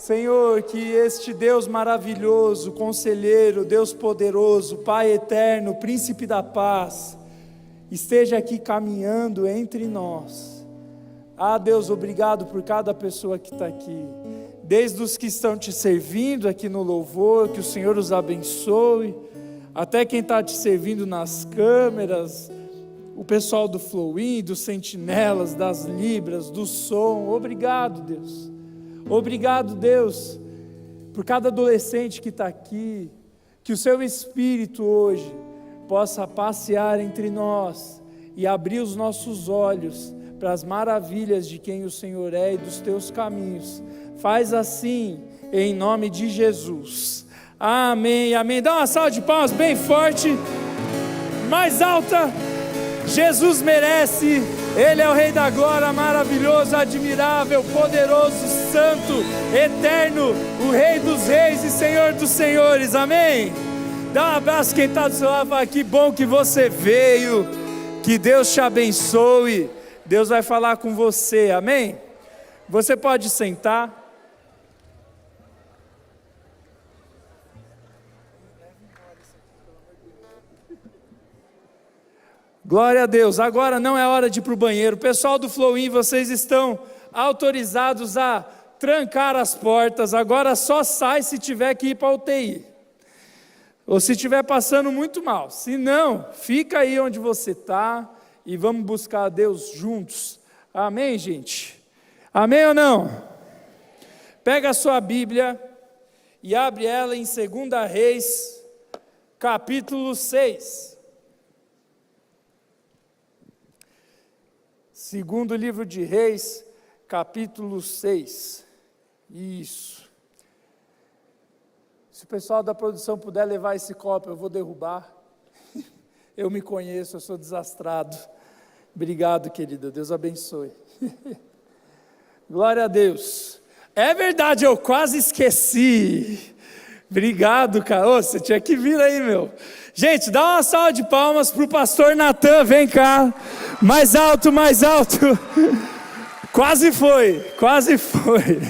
Senhor, que este Deus maravilhoso, conselheiro, Deus poderoso, Pai eterno, príncipe da paz, esteja aqui caminhando entre nós. Deus, obrigado por cada pessoa que está aqui, desde os que estão te servindo aqui no louvor, que o Senhor os abençoe, até quem está te servindo nas câmeras, o pessoal do Flowin, dos sentinelas, das libras, do som. Obrigado, Deus. Obrigado, Deus, por cada adolescente que está aqui, que o seu Espírito hoje possa passear entre nós e abrir os nossos olhos para as maravilhas de quem o Senhor é e dos teus caminhos. Faz assim, em nome de Jesus. Amém, amém. Dá uma salva de palmas bem forte, mais alta. Jesus merece. Ele é o Rei da Glória, maravilhoso, admirável, poderoso, santo, eterno, o Rei dos Reis e Senhor dos Senhores, amém? Dá um abraço quem está do seu lado, fala, que bom que você veio, que Deus te abençoe, Deus vai falar com você, amém? Você pode sentar. Glória a Deus. Agora não é hora de ir para o banheiro. Pessoal do Flowin, vocês estão autorizados a trancar as portas. Agora só sai se tiver que ir para a UTI, ou se estiver passando muito mal. Se não, fica aí onde você está e vamos buscar a Deus juntos. Amém, gente? Amém ou não? Pega a sua Bíblia e abre ela em 2 Reis, capítulo 6. Segundo livro de Reis, capítulo 6. Isso. Se o pessoal da produção puder levar esse copo, eu vou derrubar. Eu me conheço, eu sou desastrado. Obrigado, querida, Deus abençoe. Glória a Deus. É verdade, eu quase esqueci. Obrigado, cara. Você tinha que vir aí, meu. Gente, dá uma salva de palmas para o pastor Natan, vem cá. Mais alto, mais alto. Quase foi, quase foi.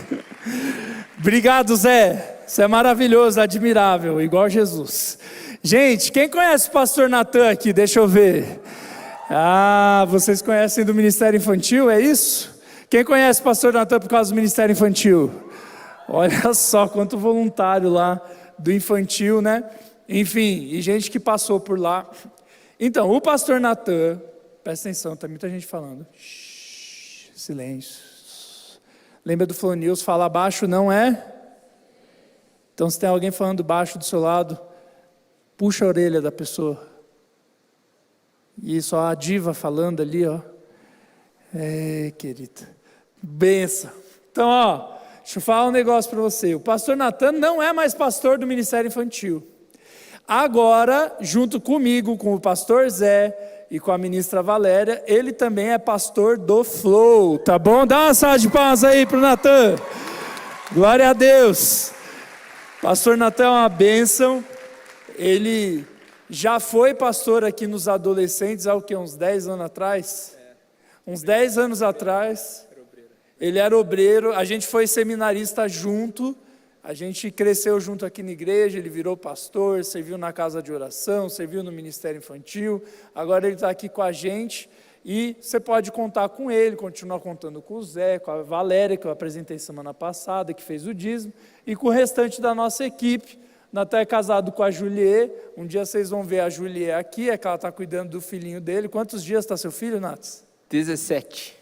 Obrigado, Zé. Você é maravilhoso, admirável, igual Jesus. Gente, quem conhece o pastor Natan aqui? Deixa eu ver. Vocês conhecem do Ministério Infantil, é isso? Quem conhece o pastor Natan por causa do Ministério Infantil? Olha só quanto voluntário lá do infantil, né? Enfim, e gente que passou por lá. Então, o pastor Natan, presta atenção, tem muita gente falando. Shhh, silêncio. Lembra do Flow News, falar baixo não é? Então, se tem alguém falando baixo do seu lado, puxa a orelha da pessoa. Isso, ó, a diva falando ali, ó. Querida, benção. Então, ó, deixa eu falar um negócio para você. O pastor Natan não é mais pastor do Ministério Infantil. Agora, junto comigo, com o pastor Zé e com a ministra Valéria, ele também é pastor do Flow, tá bom? Dá uma salva de palmas aí para o Natan. Glória a Deus. Pastor Natan é uma bênção. Ele já foi pastor aqui nos adolescentes há o quê? Uns 10 anos atrás? Uns 10 anos atrás. Ele era obreiro, a gente foi seminarista junto, a gente cresceu junto aqui na igreja, ele virou pastor, serviu na casa de oração, serviu no Ministério Infantil, agora ele está aqui com a gente, e você pode contar com ele, continuar contando com o Zé, com a Valéria, que eu apresentei semana passada, que fez o dízimo, e com o restante da nossa equipe. Natan é casado com a Juliet, um dia vocês vão ver a Juliet aqui, é que ela está cuidando do filhinho dele. Quantos dias está seu filho, Nats? 17.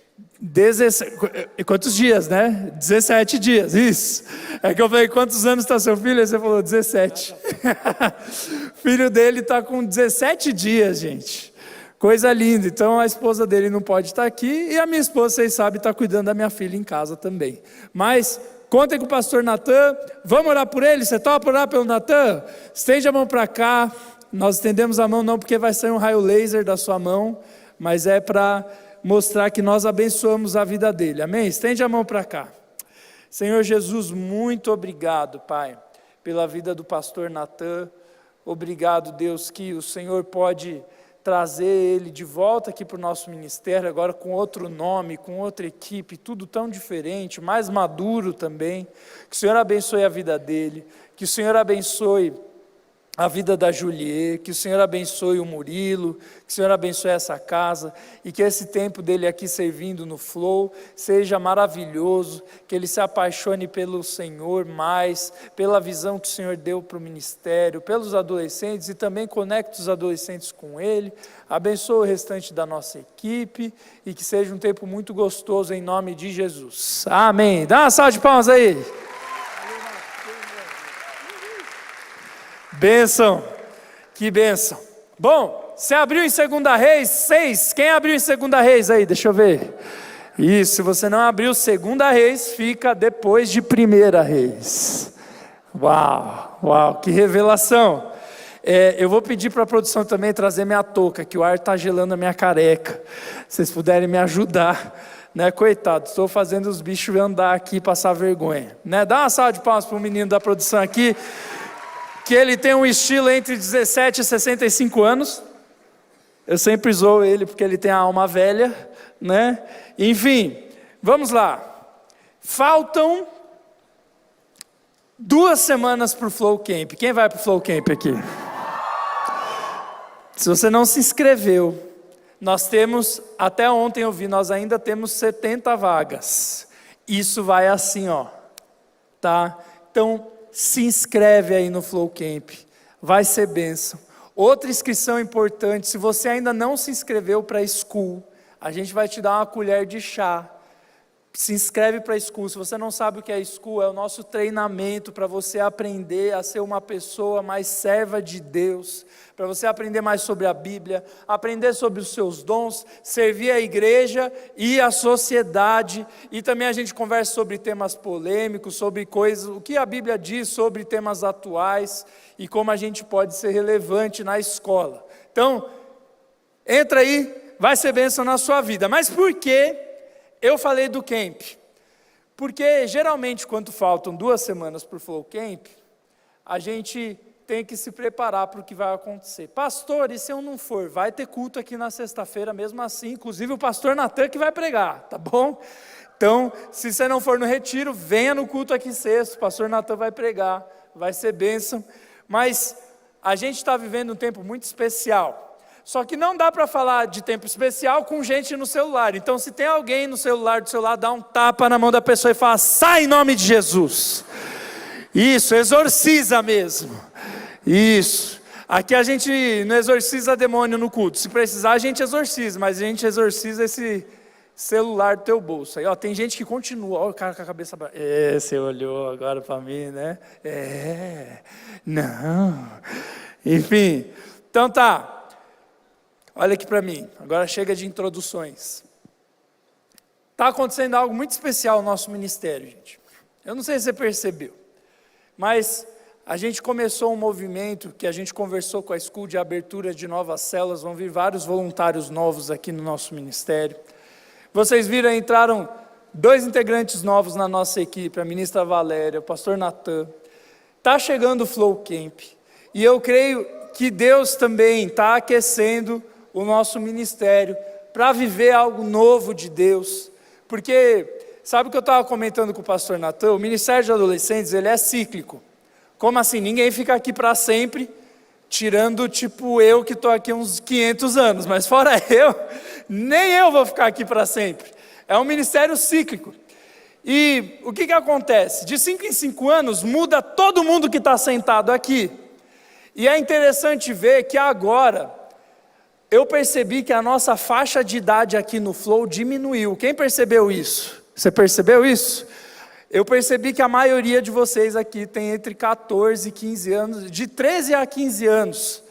Quantos dias, né? 17 dias, isso. É que eu falei, quantos anos está seu filho? Aí você falou, 17. Filho dele está com 17 dias, gente. Coisa linda. Então a esposa dele não pode estar aqui, e a minha esposa, vocês sabem, está cuidando da minha filha em casa também. Mas contem com o pastor Natan. Vamos orar por ele? Você topa orar pelo Natan? Estende a mão para cá. Nós estendemos a mão não porque vai sair um raio laser da sua mão, mas é para mostrar que nós abençoamos a vida dele, amém? Estende a mão para cá. Senhor Jesus, muito obrigado, Pai, pela vida do pastor Natan. Obrigado, Deus, que o Senhor pode trazer ele de volta aqui para o nosso ministério, agora com outro nome, com outra equipe, tudo tão diferente, mais maduro também. Que o Senhor abençoe a vida dele, que o Senhor abençoe a vida da Juliet, que o Senhor abençoe o Murilo, que o Senhor abençoe essa casa, e que esse tempo dele aqui servindo no Flow seja maravilhoso, que ele se apaixone pelo Senhor mais, pela visão que o Senhor deu para o ministério, pelos adolescentes, e também conecte os adolescentes com ele. Abençoe o restante da nossa equipe, e que seja um tempo muito gostoso em nome de Jesus. Amém. Dá uma salva de palmas aí. Bênção, que bênção. Bom, você abriu em 2 Reis 6, quem abriu em 2 Reis aí, deixa eu ver. Isso, se você não abriu 2 Reis, fica depois de 1 Reis. Uau, que revelação. Eu vou pedir para a produção também trazer minha touca, que o ar está gelando a minha careca. Se vocês puderem me ajudar, né? Coitado, estou fazendo os bichos andar aqui e passar vergonha. Né? Dá uma salva de palmas para o menino da produção aqui, que ele tem um estilo entre 17 e 65 anos, eu sempre zoo ele porque ele tem a alma velha, né? Enfim, vamos lá, faltam 2 semanas para o Flow Camp. Quem vai para o Flow Camp aqui? Se você não se inscreveu, nós temos, até ontem eu vi, nós ainda temos 70 vagas, isso vai assim, ó, tá? Então, se inscreve aí no Flow Camp, vai ser bênção. Outra inscrição importante, se você ainda não se inscreveu para a School, a gente vai te dar uma colher de chá. Se inscreve para a School. Se você não sabe o que é School, é o nosso treinamento para você aprender a ser uma pessoa mais serva de Deus, para você aprender mais sobre a Bíblia, aprender sobre os seus dons, servir a igreja e a sociedade, e também a gente conversa sobre temas polêmicos, sobre coisas, o que a Bíblia diz sobre temas atuais, e como a gente pode ser relevante na escola. Então, entra aí, vai ser bênção na sua vida. Mas por que eu falei do camp? Porque geralmente quando faltam 2 semanas para o Flow Camp, a gente tem que se preparar para o que vai acontecer. Pastor, e se eu não for? Vai ter culto aqui na sexta-feira mesmo assim, inclusive o pastor Natan que vai pregar, tá bom? Então, se você não for no retiro, venha no culto aqui sexta, o pastor Natan vai pregar, vai ser bênção. Mas a gente está vivendo um tempo muito especial. Só que não dá para falar de tempo especial com gente no celular. Então, se tem alguém no celular do seu lado, dá um tapa na mão da pessoa e fala: sai em nome de Jesus. Isso, exorciza mesmo. Isso. Aqui a gente não exorciza demônio no culto. Se precisar, a gente exorciza, mas a gente exorciza esse celular do teu bolso. Aí, ó, tem gente que continua, ó, o cara com a cabeça... você olhou agora para mim, né? Não. Enfim, então tá. Olha aqui para mim, agora chega de introduções. Está acontecendo algo muito especial no nosso ministério, gente. Eu não sei se você percebeu, mas a gente começou um movimento que a gente conversou com a School de abertura de novas células, vão vir vários voluntários novos aqui no nosso ministério. Vocês viram, entraram 2 integrantes novos na nossa equipe, a ministra Valéria, o pastor Natan. Está chegando o Flow Camp, e eu creio que Deus também está aquecendo o nosso ministério para viver algo novo de Deus, porque sabe o que eu estava comentando com o pastor Natan? O ministério de adolescentes, ele é cíclico. Como assim? Ninguém fica aqui para sempre, tirando tipo eu que estou aqui uns 500 anos, mas fora eu, nem eu vou ficar aqui para sempre. É um ministério cíclico. E o que acontece? De 5 em 5 anos muda todo mundo que está sentado aqui. E é interessante ver que agora eu percebi que a nossa faixa de idade aqui no Flow diminuiu. Quem percebeu isso? Você percebeu isso? Eu percebi que a maioria de vocês aqui tem entre 14 e 15 anos, de 13 a 15 anos.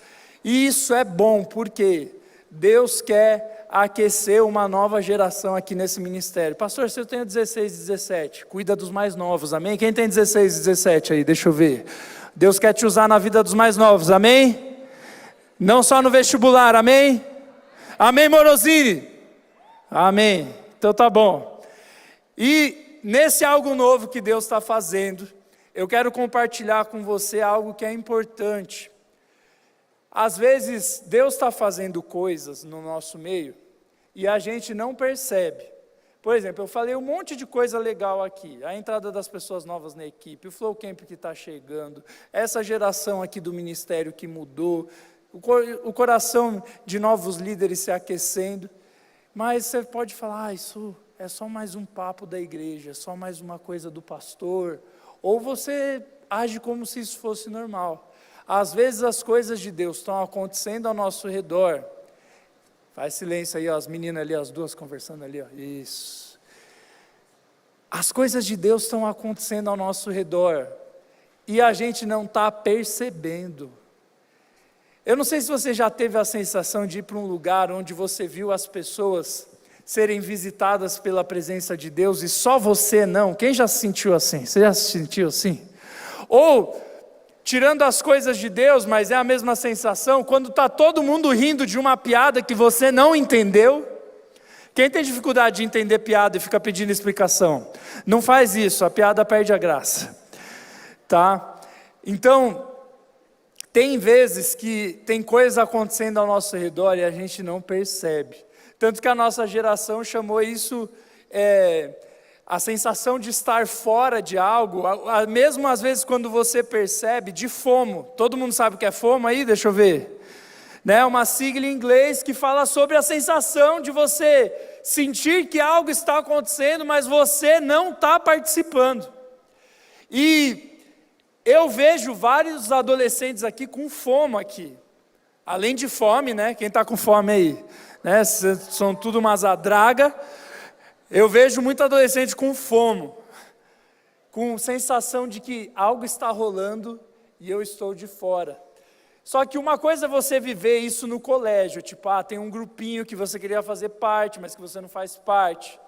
E isso é bom, porque Deus quer aquecer uma nova geração aqui nesse ministério. Pastor, se eu tenho 16, 17, cuida dos mais novos, amém? Quem tem 16, 17 aí? Deixa eu ver. Deus quer te usar na vida dos mais novos, amém? Não só no vestibular, amém? Amém, Morosini? Amém. Então tá bom. E nesse algo novo que Deus está fazendo, eu quero compartilhar com você algo que é importante. Às vezes, Deus está fazendo coisas no nosso meio e a gente não percebe. Por exemplo, eu falei um monte de coisa legal aqui. A entrada das pessoas novas na equipe, o Flow Camp que está chegando, essa geração aqui do ministério que mudou, o coração de novos líderes se aquecendo. Mas você pode falar, isso é só mais um papo da igreja, é só mais uma coisa do pastor. Ou você age como se isso fosse normal. Às vezes as coisas de Deus estão acontecendo ao nosso redor. Faz silêncio aí, ó, as meninas ali, as duas conversando ali, ó. Isso. As coisas de Deus estão acontecendo ao nosso redor e a gente não está percebendo. Eu não sei se você já teve a sensação de ir para um lugar onde você viu as pessoas serem visitadas pela presença de Deus e só você não. Quem já se sentiu assim? Você já se sentiu assim? Ou, tirando as coisas de Deus, mas é a mesma sensação, quando está todo mundo rindo de uma piada que você não entendeu. Quem tem dificuldade de entender piada e fica pedindo explicação? Não faz isso, a piada perde a graça. Tá? Então, tem vezes que tem coisas acontecendo ao nosso redor e a gente não percebe. Tanto que a nossa geração chamou isso, a sensação de estar fora de algo, mesmo às vezes quando você percebe, de FOMO. Todo mundo sabe o que é FOMO aí? Deixa eu ver. Né? Uma sigla em inglês que fala sobre a sensação de você sentir que algo está acontecendo, mas você não está participando. E eu vejo vários adolescentes aqui com FOMO aqui. Além de fome, né? Quem está com fome aí? Né? São tudo umas adraga. Eu vejo muito adolescente com FOMO, com sensação de que algo está rolando e eu estou de fora. Só que uma coisa é você viver isso no colégio, tipo, tem um grupinho que você queria fazer parte, mas que você não faz parte.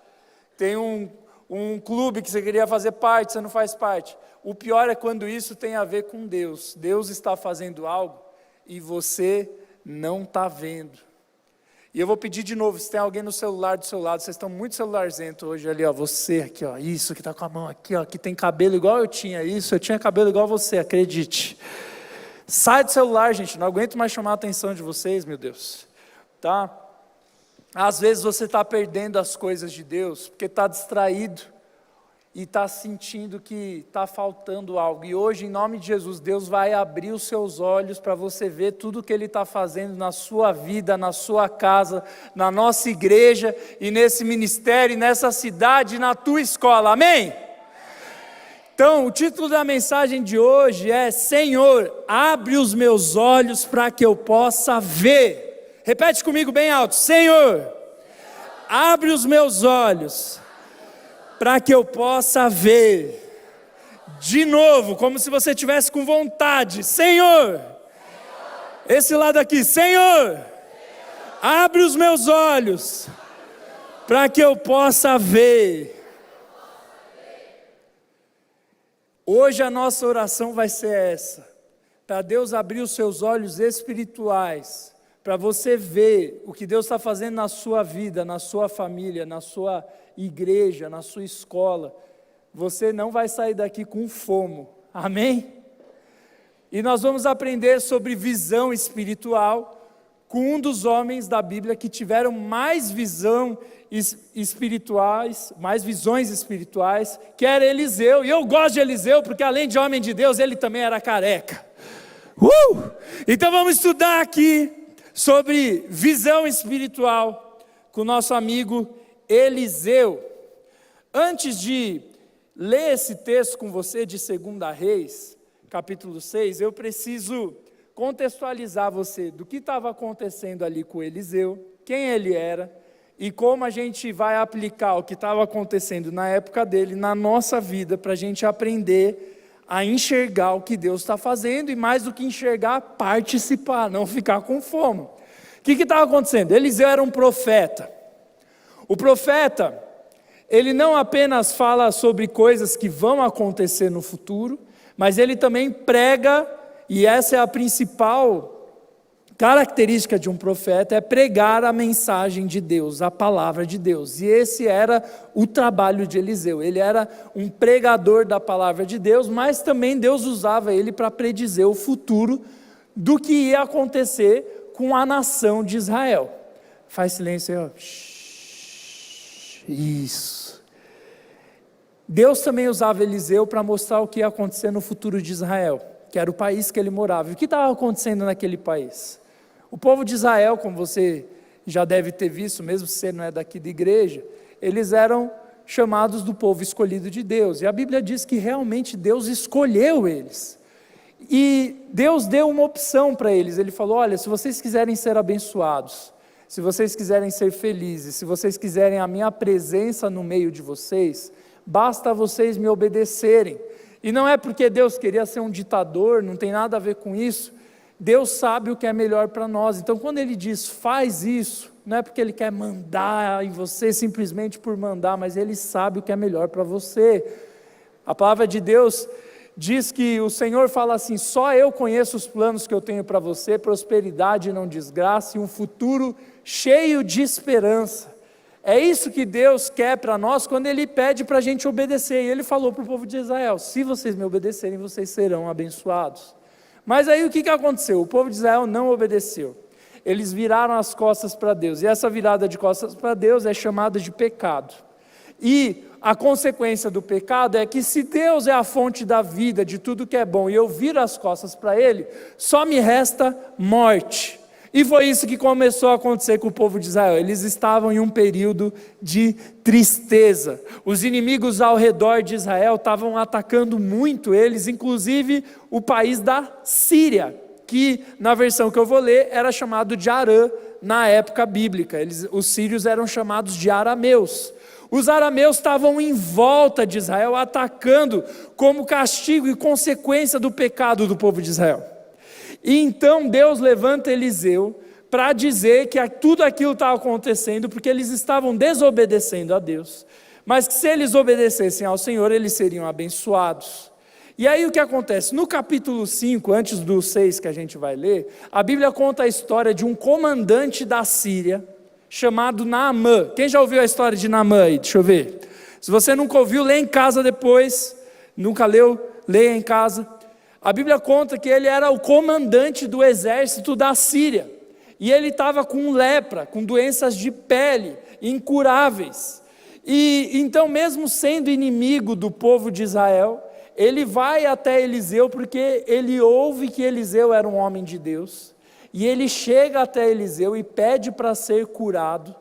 Tem um clube que você queria fazer parte, você não faz parte. O pior é quando isso tem a ver com Deus. Deus está fazendo algo e você não está vendo. E eu vou pedir de novo, se tem alguém no celular do seu lado, vocês estão muito celularzento hoje ali, ó, você aqui, ó, isso que está com a mão aqui, ó, que tem cabelo igual eu tinha, isso, eu tinha cabelo igual você, acredite. Sai do celular, gente, não aguento mais chamar a atenção de vocês, meu Deus, tá? Às vezes você está perdendo as coisas de Deus, porque está distraído, e está sentindo que está faltando algo, e hoje em nome de Jesus, Deus vai abrir os seus olhos para você ver tudo o que Ele está fazendo na sua vida, na sua casa, na nossa igreja, e nesse ministério, e nessa cidade, na tua escola, amém? Então, o título da mensagem de hoje é: Senhor, abre os meus olhos para que eu possa ver. Repete comigo bem alto: Senhor, abre os meus olhos para que eu possa ver. De novo, como se você estivesse com vontade. Senhor, esse lado aqui, Senhor, abre os meus olhos para que eu possa ver. Hoje a nossa oração vai ser essa, para Deus abrir os seus olhos espirituais, para você ver o que Deus está fazendo na sua vida, na sua família, na sua igreja, na sua escola. Você não vai sair daqui com FOMO, amém? E nós vamos aprender sobre visão espiritual com um dos homens da Bíblia que tiveram mais visões espirituais, que era Eliseu. E eu gosto de Eliseu porque além de homem de Deus, ele também era careca. Então vamos estudar aqui sobre visão espiritual com o nosso amigo Eliseu. Antes de ler esse texto com você de 2 Reis, capítulo 6, eu preciso contextualizar você do que estava acontecendo ali com Eliseu, quem ele era e como a gente vai aplicar o que estava acontecendo na época dele na nossa vida, para a gente aprender a enxergar o que Deus está fazendo e, mais do que enxergar, participar, não ficar com fome. O que estava acontecendo? Eliseu era um profeta. O profeta, ele não apenas fala sobre coisas que vão acontecer no futuro, mas ele também prega, e essa é a principal característica de um profeta, é pregar a mensagem de Deus, a palavra de Deus. E esse era o trabalho de Eliseu. Ele era um pregador da palavra de Deus, mas também Deus usava ele para predizer o futuro do que ia acontecer com a nação de Israel. Faz silêncio aí, ó. Isso. Deus também usava Eliseu para mostrar o que ia acontecer no futuro de Israel, que era o país que ele morava. E o que estava acontecendo naquele país? O povo de Israel, como você já deve ter visto, mesmo se você não é daqui da igreja, eles eram chamados do povo escolhido de Deus. E a Bíblia diz que realmente Deus escolheu eles. E Deus deu uma opção para eles. Ele falou: olha, se vocês quiserem ser abençoados, se vocês quiserem ser felizes, se vocês quiserem a minha presença no meio de vocês, basta vocês me obedecerem. E não é porque Deus queria ser um ditador, não tem nada a ver com isso. Deus sabe o que é melhor para nós. Então quando Ele diz faz isso, não é porque Ele quer mandar em você simplesmente por mandar, mas Ele sabe o que é melhor para você. A palavra de Deus diz que o Senhor fala assim: só eu conheço os planos que eu tenho para você, prosperidade e não desgraça, e um futuro cheio de esperança. É isso que Deus quer para nós quando Ele pede para a gente obedecer. E Ele falou para o povo de Israel: se vocês me obedecerem, vocês serão abençoados. Mas aí o que aconteceu? O povo de Israel não obedeceu. Eles viraram as costas para Deus. E essa virada de costas para Deus é chamada de pecado. E a consequência do pecado é que, se Deus é a fonte da vida, de tudo que é bom, e eu viro as costas para Ele, só me resta morte. E foi isso que começou a acontecer com o povo de Israel. Eles estavam em um período de tristeza. Os inimigos ao redor de Israel estavam atacando muito eles, inclusive o país da Síria, que na versão que eu vou ler era chamado de Arã na época bíblica. Os sírios eram chamados de arameus. Os arameus estavam em volta de Israel, atacando como castigo e consequência do pecado do povo de Israel. E então Deus levanta Eliseu para dizer que tudo aquilo estava acontecendo porque eles estavam desobedecendo a Deus, mas que se eles obedecessem ao Senhor, eles seriam abençoados. E aí o que acontece? No capítulo 5, antes do 6 que a gente vai ler, a Bíblia conta a história de um comandante da Síria, chamado Naamã. Quem já ouviu a história de Naamã aí? Deixa eu ver. Se você nunca ouviu, lê em casa depois. Nunca leu, leia em casa. A Bíblia conta que ele era o comandante do exército da Síria, e ele estava com lepra, com doenças de pele, incuráveis, e então, mesmo sendo inimigo do povo de Israel, ele vai até Eliseu, porque ele ouve que Eliseu era um homem de Deus, e ele chega até Eliseu e pede para ser curado.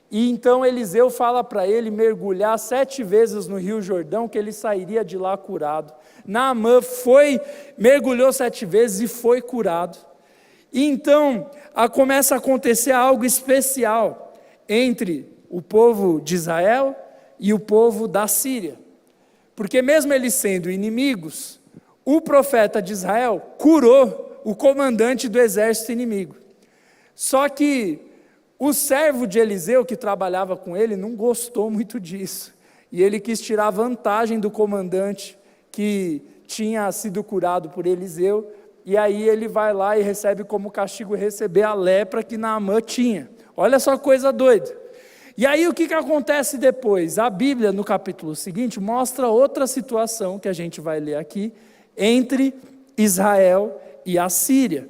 E então Eliseu fala para ele mergulhar 7 vezes no Rio Jordão, que ele sairia de lá curado. Naamã mergulhou 7 vezes e foi curado. E então começa a acontecer algo especial entre o povo de Israel e o povo da Síria. Porque mesmo eles sendo inimigos, o profeta de Israel curou o comandante do exército inimigo. Só que o servo de Eliseu, que trabalhava com ele, não gostou muito disso. E ele quis tirar vantagem do comandante que tinha sido curado por Eliseu. E aí ele vai lá e recebe como castigo receber a lepra que Naamã tinha. Olha só que coisa doida. E aí o que acontece depois? A Bíblia, no capítulo seguinte, mostra outra situação que a gente vai ler aqui, entre Israel e a Síria.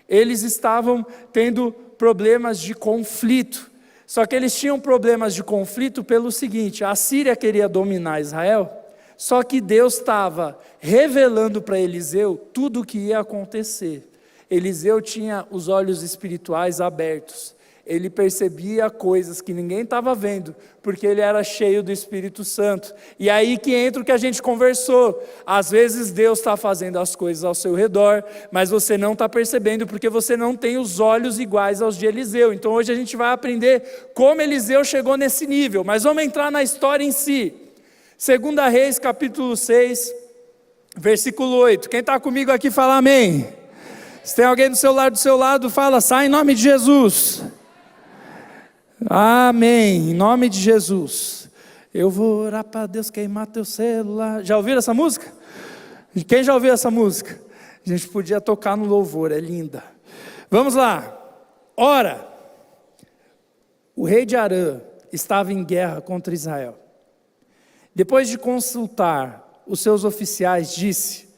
Eles estavam tendo problemas de conflito, só que eles tinham problemas de conflito pelo seguinte: a Síria queria dominar Israel, só que Deus estava revelando para Eliseu tudo o que ia acontecer. Eliseu tinha os olhos espirituais abertos, ele percebia coisas que ninguém estava vendo, porque ele era cheio do Espírito Santo. E aí que entra o que a gente conversou: às vezes Deus está fazendo as coisas ao seu redor, mas você não está percebendo, porque você não tem os olhos iguais aos de Eliseu. Então hoje a gente vai aprender como Eliseu chegou nesse nível, mas vamos entrar na história em si. 2 Reis capítulo 6, versículo 8, quem está comigo aqui fala amém. Se tem alguém do seu lado, fala: sai em nome de Jesus. Amém, em nome de Jesus. Eu vou orar para Deus queimar teu celular. Já ouviram essa música? Quem já ouviu essa música? A gente podia tocar no louvor, é linda. Vamos lá. Ora, o rei de Arã estava em guerra contra Israel. Depois de consultar os seus oficiais, disse: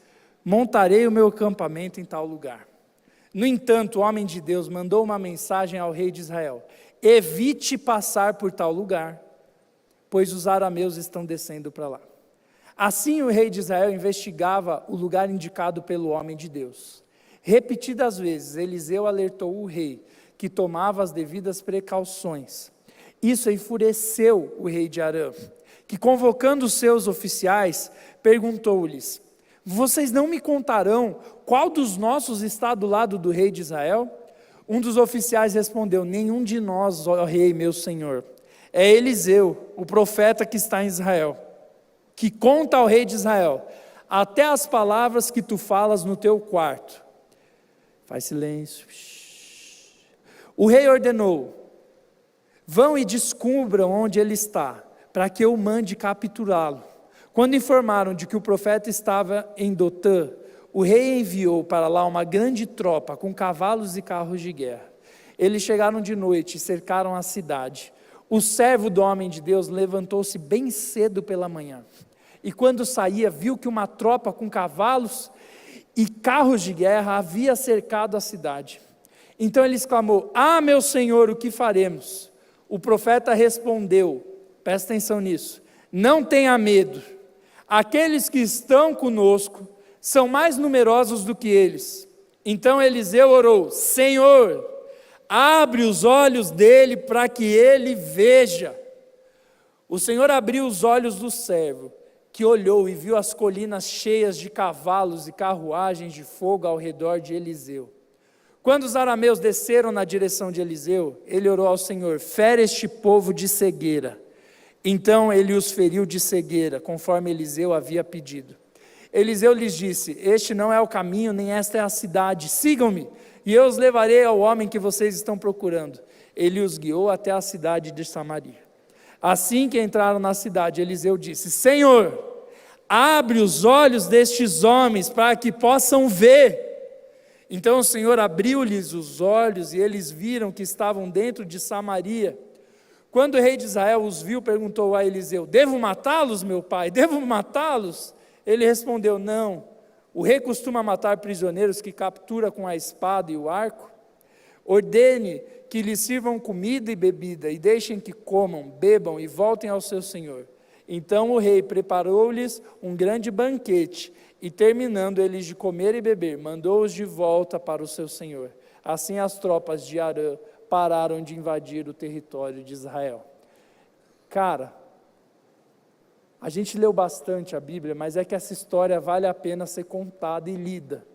montarei o meu acampamento em tal lugar. No entanto, o homem de Deus mandou uma mensagem ao rei de Israel: evite passar por tal lugar, pois os arameus estão descendo para lá. Assim o rei de Israel investigava o lugar indicado pelo homem de Deus. Repetidas vezes, Eliseu alertou o rei, que tomava as devidas precauções. Isso enfureceu o rei de Aram, que, convocando os seus oficiais, perguntou-lhes: vocês não me contarão qual dos nossos está do lado do rei de Israel? Um dos oficiais respondeu: nenhum de nós, ó rei, meu senhor. É Eliseu, o profeta que está em Israel, que conta ao rei de Israel até as palavras que tu falas no teu quarto. Faz silêncio. O rei ordenou: vão e descubram onde ele está, para que eu mande capturá-lo. Quando informaram de que o profeta estava em Dotã, o rei enviou para lá uma grande tropa com cavalos e carros de guerra. Eles chegaram de noite e cercaram a cidade. O servo do homem de Deus levantou-se bem cedo pela manhã, e quando saía, viu que uma tropa com cavalos e carros de guerra havia cercado a cidade. Então ele exclamou: ah, meu senhor, o que faremos? O profeta respondeu, presta atenção nisso: não tenha medo, aqueles que estão conosco são mais numerosos do que eles. Então Eliseu orou: Senhor, abre os olhos dele para que ele veja. O Senhor abriu os olhos do servo, que olhou e viu as colinas cheias de cavalos e carruagens de fogo ao redor de Eliseu. Quando os arameus desceram na direção de Eliseu, ele orou ao Senhor: fere este povo de cegueira. Então ele os feriu de cegueira, conforme Eliseu havia pedido. Eliseu lhes disse: este não é o caminho, nem esta é a cidade, sigam-me, e eu os levarei ao homem que vocês estão procurando. Ele os guiou até a cidade de Samaria. Assim que entraram na cidade, Eliseu disse: Senhor, abre os olhos destes homens para que possam ver. Então o Senhor abriu-lhes os olhos e eles viram que estavam dentro de Samaria. Quando o rei de Israel os viu, perguntou a Eliseu: devo matá-los, meu pai? Devo matá-los? Ele respondeu: não. O rei costuma matar prisioneiros que captura com a espada e o arco. Ordene que lhes sirvam comida e bebida, e deixem que comam, bebam e voltem ao seu senhor. Então o rei preparou-lhes um grande banquete, e terminando eles de comer e beber, mandou-os de volta para o seu senhor. Assim as tropas de Aram pararam de invadir o território de Israel. Cara, a gente leu bastante a Bíblia, mas é que essa história vale a pena ser contada e lida.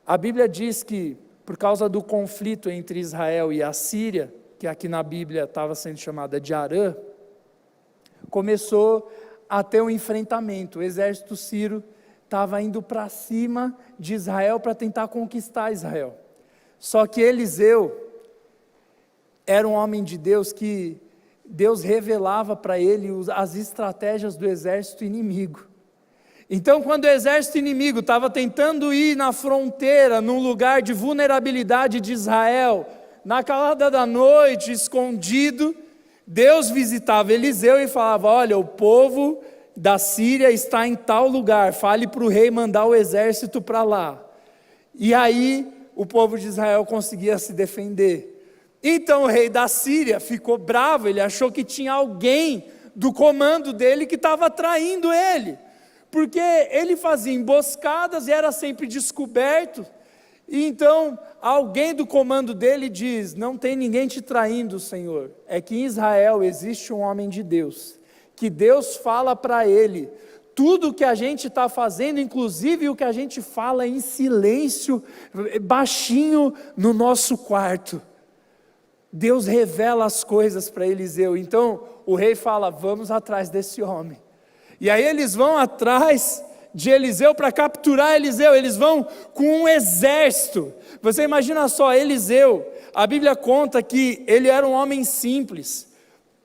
A Bíblia diz que, por causa do conflito entre Israel e a Síria, que aqui na Bíblia estava sendo chamada de Arã, começou a ter um enfrentamento. O exército sírio estava indo para cima de Israel para tentar conquistar Israel. Só que Eliseu era um homem de Deus que Deus revelava para ele as estratégias do exército inimigo. Então, quando o exército inimigo estava tentando ir na fronteira, num lugar de vulnerabilidade de Israel, na calada da noite, escondido, Deus visitava Eliseu e falava: olha, o povo da Síria está em tal lugar, fale para o rei mandar o exército para lá. E aí o povo de Israel conseguia se defender. Então o rei da Síria ficou bravo, ele achou que tinha alguém do comando dele que estava traindo ele, porque ele fazia emboscadas e era sempre descoberto. E então alguém do comando dele diz: não tem ninguém te traindo, Senhor, é que em Israel existe um homem de Deus, que Deus fala para ele tudo o que a gente está fazendo, inclusive o que a gente fala em silêncio, baixinho no nosso quarto. Deus revela as coisas para Eliseu. Então o rei fala: vamos atrás desse homem. E aí eles vão atrás de Eliseu para capturar Eliseu. Eles vão com um exército. Você imagina só, Eliseu, a Bíblia conta que ele era um homem simples.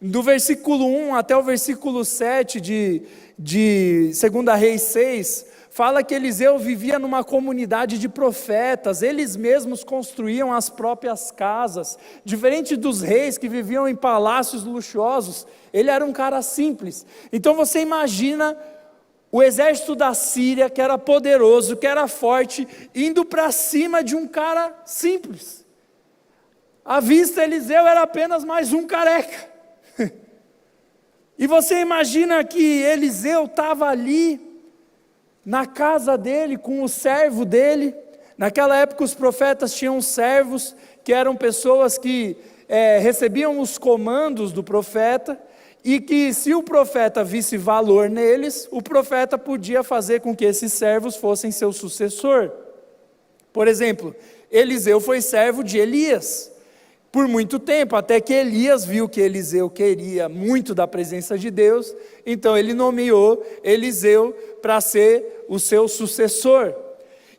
Do versículo 1 até o versículo 7 de 2 Reis 6, fala que Eliseu vivia numa comunidade de profetas, eles mesmos construíam as próprias casas, diferente dos reis que viviam em palácios luxuosos. Ele era um cara simples. Então você imagina o exército da Síria, que era poderoso, que era forte, indo para cima de um cara simples. À vista, Eliseu era apenas mais um careca. E você imagina que Eliseu estava ali, na casa dele, com o servo dele. Naquela época os profetas tinham servos, que eram pessoas que recebiam os comandos do profeta, e que se o profeta visse valor neles, o profeta podia fazer com que esses servos fossem seu sucessor. Por exemplo, Eliseu foi servo de Elias, por muito tempo, até que Elias viu que Eliseu queria muito da presença de Deus, então ele nomeou Eliseu para ser o seu sucessor.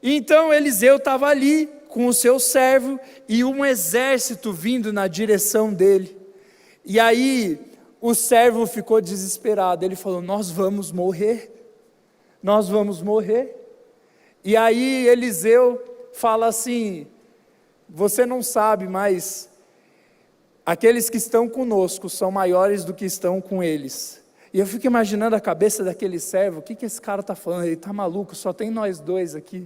E então Eliseu estava ali com o seu servo e um exército vindo na direção dele. E aí o servo ficou desesperado, ele falou: nós vamos morrer, nós vamos morrer. E aí Eliseu fala assim: você não sabe, mas aqueles que estão conosco são maiores do que estão com eles. E eu fico imaginando a cabeça daquele servo: o que esse cara está falando? Ele está maluco, só tem nós dois aqui.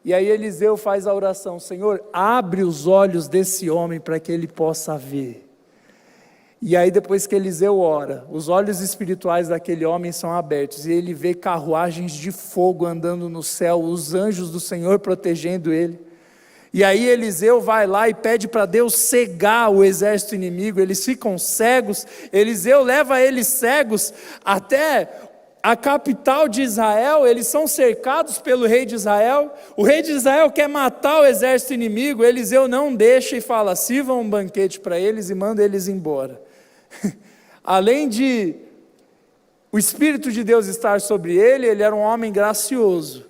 E aí Eliseu faz a oração: Senhor, abre os olhos desse homem para que ele possa ver. E aí depois que Eliseu ora, os olhos espirituais daquele homem são abertos, e ele vê carruagens de fogo andando no céu, os anjos do Senhor protegendo ele. E aí Eliseu vai lá e pede para Deus cegar o exército inimigo, eles ficam cegos. Eliseu leva eles cegos até a capital de Israel, eles são cercados pelo rei de Israel. O rei de Israel quer matar o exército inimigo, Eliseu não deixa e fala: sirvam um banquete para eles e manda eles embora. Além de o Espírito de Deus estar sobre ele, ele era um homem gracioso.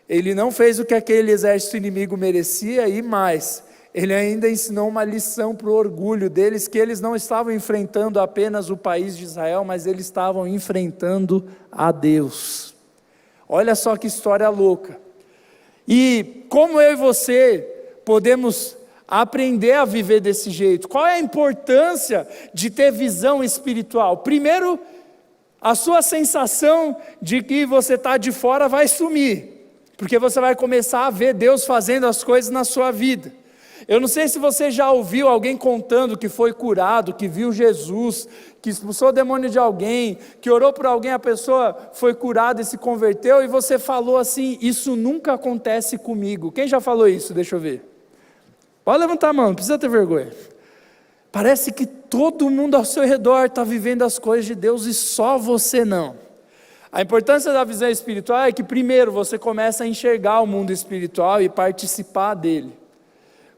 Ele não fez o que aquele exército inimigo merecia, e mais, ele ainda ensinou uma lição para o orgulho deles, que eles não estavam enfrentando apenas o país de Israel, mas eles estavam enfrentando a Deus. Olha só que história louca. E como eu e você podemos aprender a viver desse jeito? Qual é a importância de ter visão espiritual? Primeiro, a sua sensação de que você está de fora vai sumir, porque você vai começar a ver Deus fazendo as coisas na sua vida. Eu não sei se você já ouviu alguém contando que foi curado, que viu Jesus, que expulsou o demônio de alguém, que orou por alguém, a pessoa foi curada e se converteu, e você falou assim: isso nunca acontece comigo. Quem já falou isso? Deixa eu ver. Pode levantar a mão, não precisa ter vergonha. Parece que todo mundo ao seu redor está vivendo as coisas de Deus e só você não. A importância da visão espiritual é que primeiro você começa a enxergar o mundo espiritual e participar dele.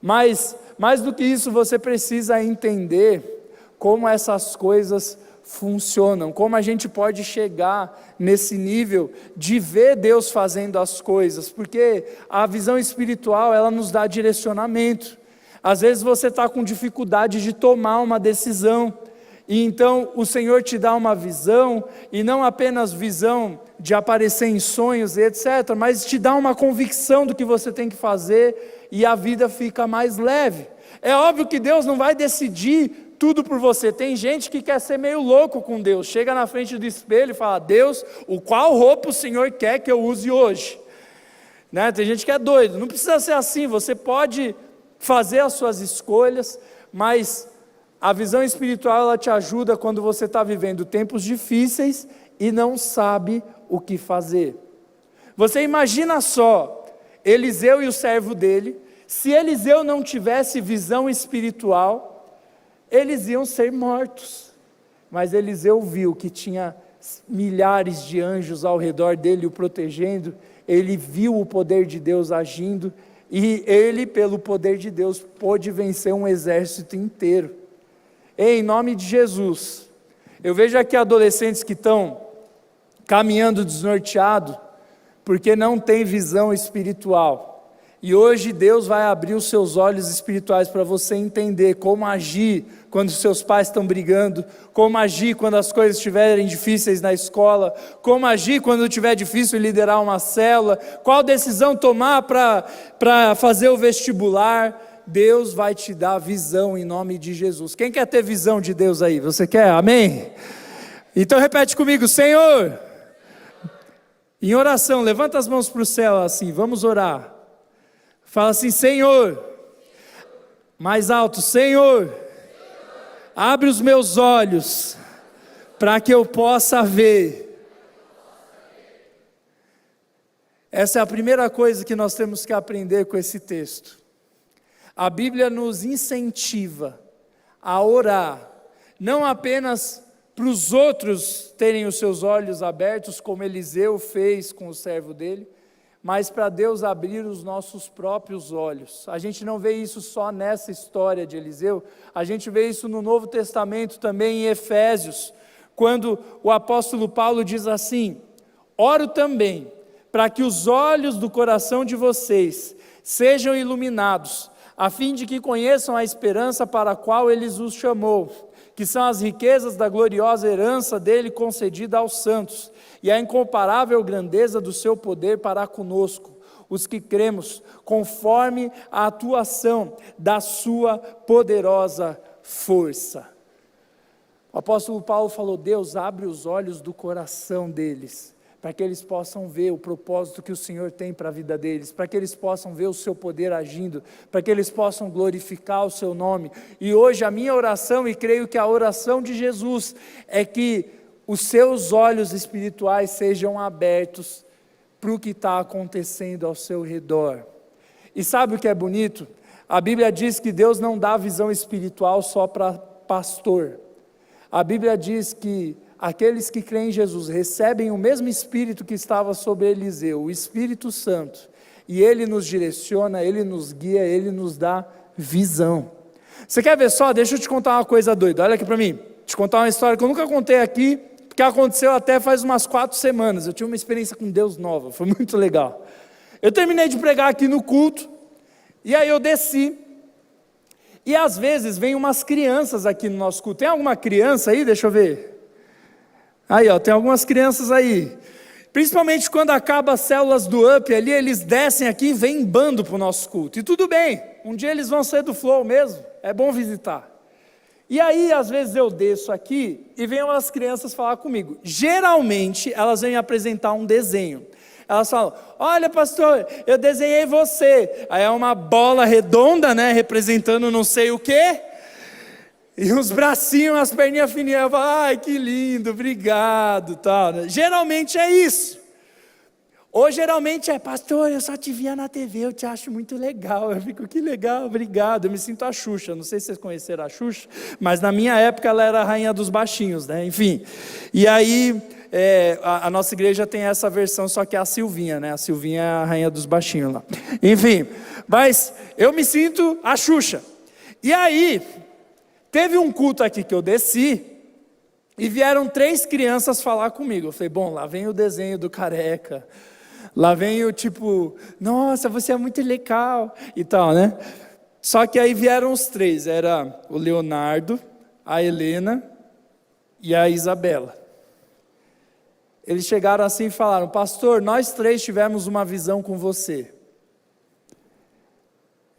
Mas, mais do que isso, você precisa entender como essas coisas funcionam, como a gente pode chegar nesse nível de ver Deus fazendo as coisas, porque a visão espiritual, ela nos dá direcionamento. Às vezes você está com dificuldade de tomar uma decisão, e então o Senhor te dá uma visão, e não apenas visão de aparecer em sonhos e etc., mas te dá uma convicção do que você tem que fazer, e a vida fica mais leve. É óbvio que Deus não vai decidir tudo por você. Tem gente que quer ser meio louco com Deus, chega na frente do espelho e fala: Deus, qual roupa o Senhor quer que eu use hoje? Né? Tem gente que é doido. Não precisa ser assim, você pode fazer as suas escolhas, mas a visão espiritual, ela te ajuda quando você está vivendo tempos difíceis e não sabe o que fazer. Você imagina só, Eliseu e o servo dele, se Eliseu não tivesse visão espiritual, eles iam ser mortos. Mas Eliseu viu que tinha milhares de anjos ao redor dele o protegendo, ele viu o poder de Deus agindo, e ele, pelo poder de Deus, pôde vencer um exército inteiro. Em nome de Jesus, eu vejo aqui adolescentes que estão caminhando desnorteado, porque não tem visão espiritual. E hoje Deus vai abrir os seus olhos espirituais para você entender como agir quando seus pais estão brigando, como agir quando as coisas estiverem difíceis na escola, como agir quando estiver difícil liderar uma célula, qual decisão tomar para fazer o vestibular. Deus vai te dar visão em nome de Jesus. Quem quer ter visão de Deus aí? Você quer? Amém? Então repete comigo: Senhor, Em oração, levanta as mãos para o céu assim, vamos orar. Fala assim: Senhor, mais alto, Senhor, abre os meus olhos, para que eu possa ver. Essa é a primeira coisa que nós temos que aprender com esse texto. A Bíblia nos incentiva a orar, não apenas para os outros terem os seus olhos abertos, como Eliseu fez com o servo dele, mas para Deus abrir os nossos próprios olhos. A gente não vê isso só nessa história de Eliseu, a gente vê isso no Novo Testamento também, em Efésios, quando o apóstolo Paulo diz assim: oro também para que os olhos do coração de vocês sejam iluminados, a fim de que conheçam a esperança para a qual Ele os chamou, que são as riquezas da gloriosa herança dele concedida aos santos, e a incomparável grandeza do seu poder para conosco, os que cremos, conforme a atuação da sua poderosa força. O apóstolo Paulo falou: Deus abre os olhos do coração deles, para que eles possam ver o propósito que o Senhor tem para a vida deles, para que eles possam ver o seu poder agindo, para que eles possam glorificar o seu nome. E hoje a minha oração, e creio que a oração de Jesus, é que os seus olhos espirituais sejam abertos para o que está acontecendo ao seu redor. E sabe o que é bonito? A Bíblia diz que Deus não dá visão espiritual só para pastor. A Bíblia diz que aqueles que creem em Jesus recebem o mesmo Espírito que estava sobre Eliseu, o Espírito Santo, e Ele nos direciona, Ele nos guia, Ele nos dá visão. Você quer ver só? Deixa eu te contar uma coisa doida, olha aqui para mim, te contar uma história que eu nunca contei aqui, porque aconteceu até faz umas 4 semanas, eu tive uma experiência com Deus nova, foi muito legal. Eu terminei de pregar aqui no culto, e aí eu desci, e às vezes vem umas crianças aqui no nosso culto. Tem alguma criança aí? Deixa eu ver. Aí, ó, tem algumas crianças aí. Principalmente quando acaba as células do UP ali, eles descem aqui e vêm em bando para o nosso culto. E tudo bem, um dia eles vão ser do Flow mesmo, é bom visitar. E aí, às vezes eu desço aqui e vem umas crianças falar comigo. Geralmente, elas vêm apresentar um desenho. Elas falam: olha, pastor, eu desenhei você. Aí é uma bola redonda, né, representando não sei o quê. E uns bracinhos, as perninhas fininhas. Eu falo: ai, que lindo, obrigado, tal. Geralmente é isso. Ou geralmente é: pastor, eu só te via na TV, eu te acho muito legal. Eu fico: que legal, obrigado. Eu me sinto a Xuxa, não sei se vocês conheceram a Xuxa, mas na minha época ela era a rainha dos baixinhos, né? Enfim. E aí, a nossa igreja tem essa versão, só que é a Silvinha, né? A Silvinha é a rainha dos baixinhos lá. Enfim, mas eu me sinto a Xuxa. E aí, teve um culto aqui que eu desci, e vieram 3 crianças falar comigo. Eu falei: bom, lá vem o desenho do careca, lá vem o tipo, nossa, você é muito legal, e tal, né? Só que aí vieram os 3, era o Leonardo, a Helena e a Isabela. Eles chegaram assim e falaram: pastor, nós 3 tivemos uma visão com você.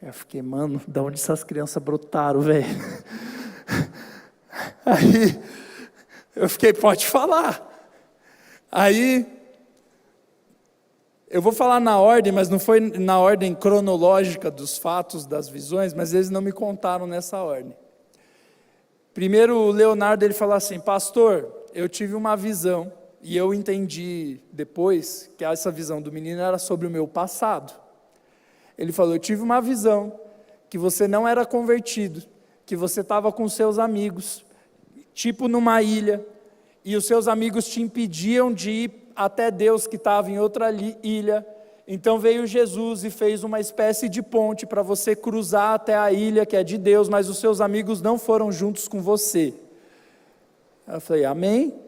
Eu fiquei: mano, de onde essas crianças brotaram, velho? Aí, eu fiquei: pode falar. Aí, eu vou falar na ordem, mas não foi na ordem cronológica dos fatos, das visões, mas eles não me contaram nessa ordem. Primeiro, o Leonardo, ele falou assim: pastor, eu tive uma visão, e eu entendi depois que essa visão do menino era sobre o meu passado. Ele falou: eu tive uma visão que você não era convertido, que você estava com seus amigos, tipo numa ilha, e os seus amigos te impediam de ir até Deus que estava em outra ilha. Então veio Jesus e fez uma espécie de ponte para você cruzar até a ilha que é de Deus, mas os seus amigos não foram juntos com você. Eu falei: amém.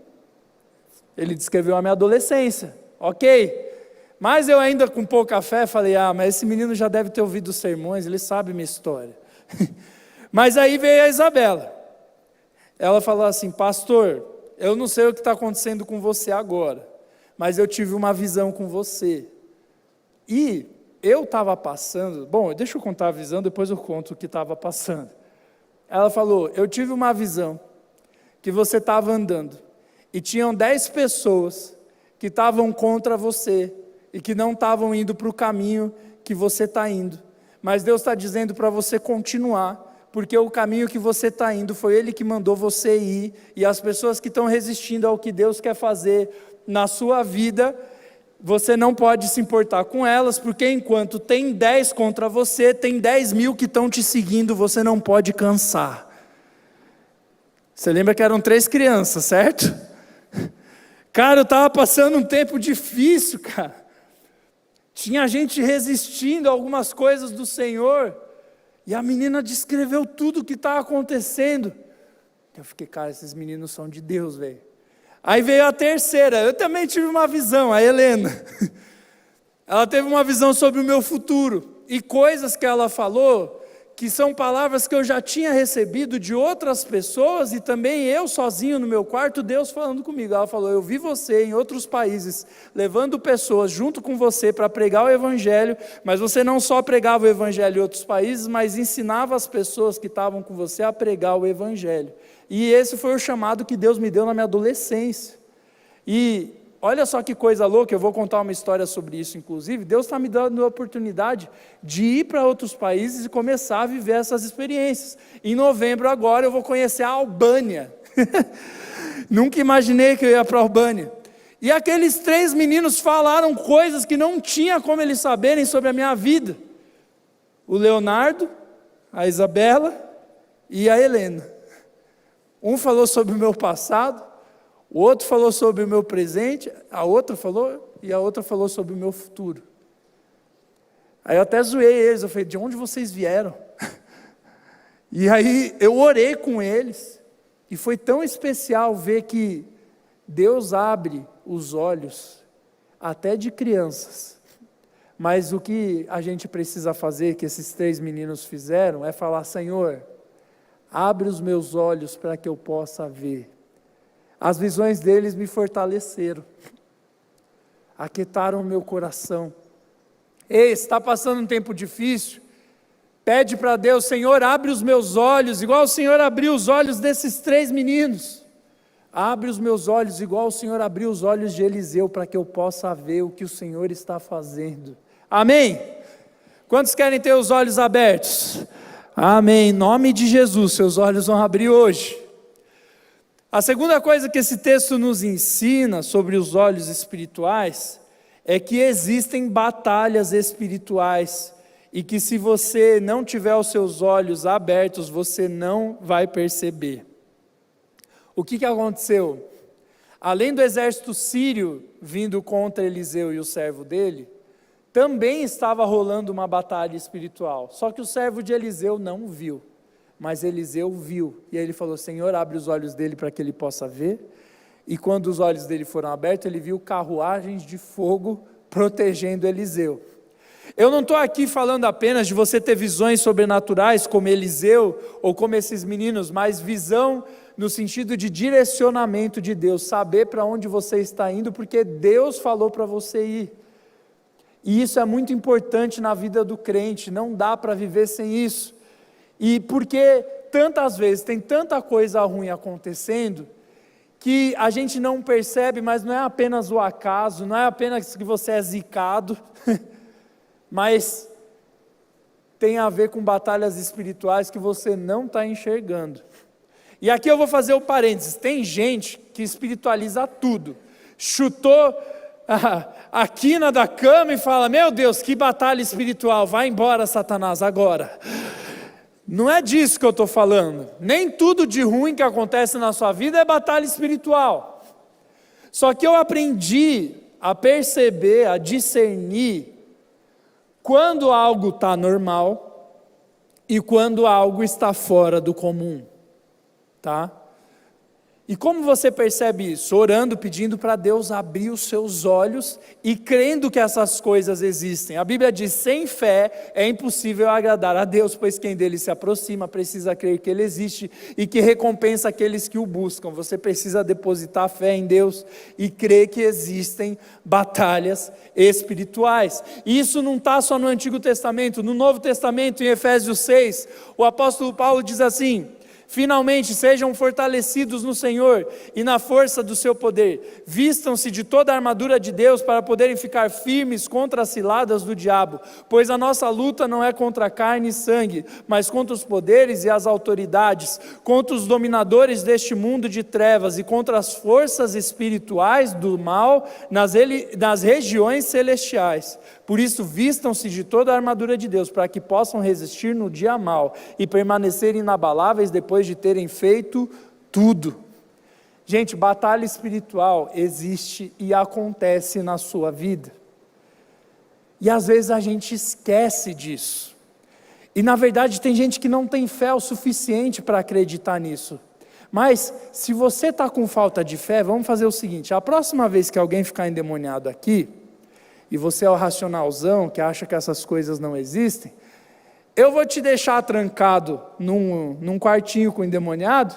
Ele descreveu a minha adolescência, ok, mas eu ainda com pouca fé falei: mas esse menino já deve ter ouvido os sermões, ele sabe minha história. Mas aí veio a Isabela, ela falou assim: pastor, eu não sei o que está acontecendo com você agora, mas eu tive uma visão com você, e eu estava passando, bom, deixa eu contar a visão, depois eu conto o que estava passando. Ela falou: eu tive uma visão, que você estava andando, e tinham 10 pessoas, que estavam contra você e que não estavam indo para o caminho que você está indo. Mas Deus está dizendo para você continuar, porque o caminho que você está indo foi Ele que mandou você ir, e as pessoas que estão resistindo ao que Deus quer fazer na sua vida, você não pode se importar com elas, porque enquanto tem 10 contra você, tem 10.000 que estão te seguindo, você não pode cansar. Você lembra que eram 3 crianças, certo? Cara, eu estava passando um tempo difícil, cara. Tinha gente resistindo a algumas coisas do Senhor, e a menina descreveu tudo o que estava acontecendo. Eu fiquei, cara, esses meninos são de Deus, velho. Aí veio a terceira, eu também tive uma visão, a Helena. Ela teve uma visão sobre o meu futuro, e coisas que ela falou, que são palavras que eu já tinha recebido de outras pessoas, e também eu sozinho no meu quarto, Deus falando comigo. Ela falou, eu vi você em outros países, levando pessoas junto com você para pregar o Evangelho, mas você não só pregava o Evangelho em outros países, mas ensinava as pessoas que estavam com você a pregar o Evangelho. E esse foi o chamado que Deus me deu na minha adolescência. E olha só que coisa louca, eu vou contar uma história sobre isso, inclusive. Deus está me dando a oportunidade de ir para outros países e começar a viver essas experiências. Em novembro agora eu vou conhecer a Albânia. Nunca imaginei que eu ia para a Albânia. E aqueles 3 meninos falaram coisas que não tinha como eles saberem sobre a minha vida. O Leonardo, a Isabela e a Helena. Um falou sobre o meu passado, o outro falou sobre o meu presente, a outra falou sobre o meu futuro. Aí eu até zoei eles, eu falei, de onde vocês vieram? E aí eu orei com eles, e foi tão especial ver que Deus abre os olhos, até de crianças. Mas o que a gente precisa fazer, que esses 3 meninos fizeram, é falar, Senhor, abre os meus olhos para que eu possa ver. As visões deles me fortaleceram, aquietaram o meu coração. Ei, se está passando um tempo difícil, pede para Deus, Senhor, abre os meus olhos, igual o Senhor abriu os olhos desses 3 meninos. Abre os meus olhos, igual o Senhor abriu os olhos de Eliseu, para que eu possa ver o que o Senhor está fazendo. Amém? Quantos querem ter os olhos abertos? Amém, em nome de Jesus, seus olhos vão abrir hoje. A segunda coisa que esse texto nos ensina sobre os olhos espirituais, é que existem batalhas espirituais, e que se você não tiver os seus olhos abertos, você não vai perceber. O que aconteceu? Além do exército sírio vindo contra Eliseu e o servo dele, também estava rolando uma batalha espiritual, só que o servo de Eliseu não viu, mas Eliseu viu, e aí ele falou, Senhor, abre os olhos dele para que ele possa ver, e quando os olhos dele foram abertos, ele viu carruagens de fogo protegendo Eliseu. Eu não estou aqui falando apenas de você ter visões sobrenaturais, como Eliseu, ou como esses meninos, mas visão no sentido de direcionamento de Deus, saber para onde você está indo, porque Deus falou para você ir. E isso é muito importante na vida do crente, não dá para viver sem isso. E porque tantas vezes tem tanta coisa ruim acontecendo, que a gente não percebe, mas não é apenas o acaso, não é apenas que você é zicado, mas tem a ver com batalhas espirituais que você não está enxergando. E aqui eu vou fazer o parênteses, tem gente que espiritualiza tudo, chutou a quina da cama e fala, meu Deus, que batalha espiritual, vai embora Satanás agora. Não é disso que eu estou falando, nem tudo de ruim que acontece na sua vida é batalha espiritual, só que eu aprendi a perceber, a discernir, quando algo está normal, e quando algo está fora do comum, tá? E como você percebe isso? Orando, pedindo para Deus abrir os seus olhos e crendo que essas coisas existem. A Bíblia diz, sem fé é impossível agradar a Deus, pois quem dele se aproxima precisa crer que ele existe e que recompensa aqueles que o buscam. Você precisa depositar fé em Deus e crer que existem batalhas espirituais. E isso não está só no Antigo Testamento, no Novo Testamento, em Efésios 6, o apóstolo Paulo diz assim, Finalmente, sejam fortalecidos no Senhor e na força do seu poder. Vistam-se de toda a armadura de Deus para poderem ficar firmes contra as ciladas do diabo. Pois a nossa luta não é contra carne e sangue, mas contra os poderes e as autoridades, contra os dominadores deste mundo de trevas e contra as forças espirituais do mal nas regiões celestiais. Por isso, vistam-se de toda a armadura de Deus, para que possam resistir no dia mau e permanecer inabaláveis depois de terem feito tudo. Gente, batalha espiritual existe e acontece na sua vida. E às vezes a gente esquece disso. E na verdade tem gente que não tem fé o suficiente para acreditar nisso. Mas se você está com falta de fé, vamos fazer o seguinte: a próxima vez que alguém ficar endemoniado aqui, e você é o racionalzão que acha que essas coisas não existem, eu vou te deixar trancado num quartinho com o endemoniado,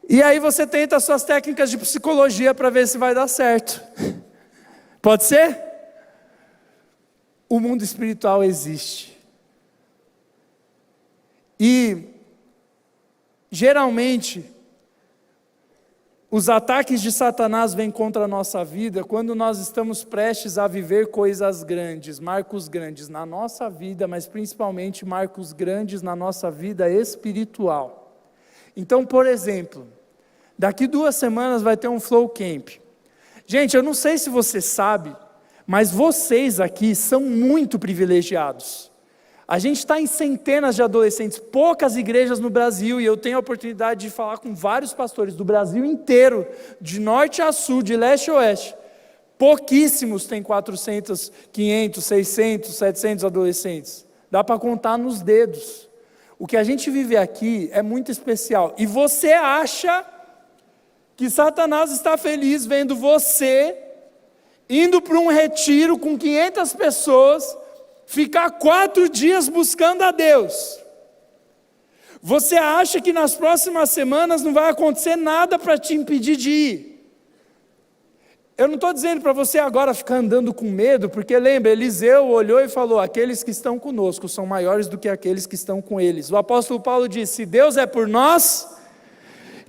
e aí você tenta as suas técnicas de psicologia para ver se vai dar certo. Pode ser? O mundo espiritual existe. E, geralmente, os ataques de Satanás vêm contra a nossa vida quando nós estamos prestes a viver coisas grandes, marcos grandes na nossa vida, mas principalmente marcos grandes na nossa vida espiritual. Então, por exemplo, daqui 2 semanas vai ter um Flow Camp. Gente, eu não sei se você sabe, mas vocês aqui são muito privilegiados. A gente está em centenas de adolescentes, poucas igrejas no Brasil, e eu tenho a oportunidade de falar com vários pastores do Brasil inteiro, de norte a sul, de leste a oeste. Pouquíssimos têm 400, 500, 600, 700 adolescentes. Dá para contar nos dedos. O que a gente vive aqui é muito especial. E você acha que Satanás está feliz vendo você indo para um retiro com 500 pessoas, ficar 4 dias buscando a Deus? Você acha que nas próximas semanas não vai acontecer nada para te impedir de ir? Eu não estou dizendo para você agora ficar andando com medo, porque lembra, Eliseu olhou e falou: aqueles que estão conosco são maiores do que aqueles que estão com eles. O apóstolo Paulo disse: se Deus é por nós,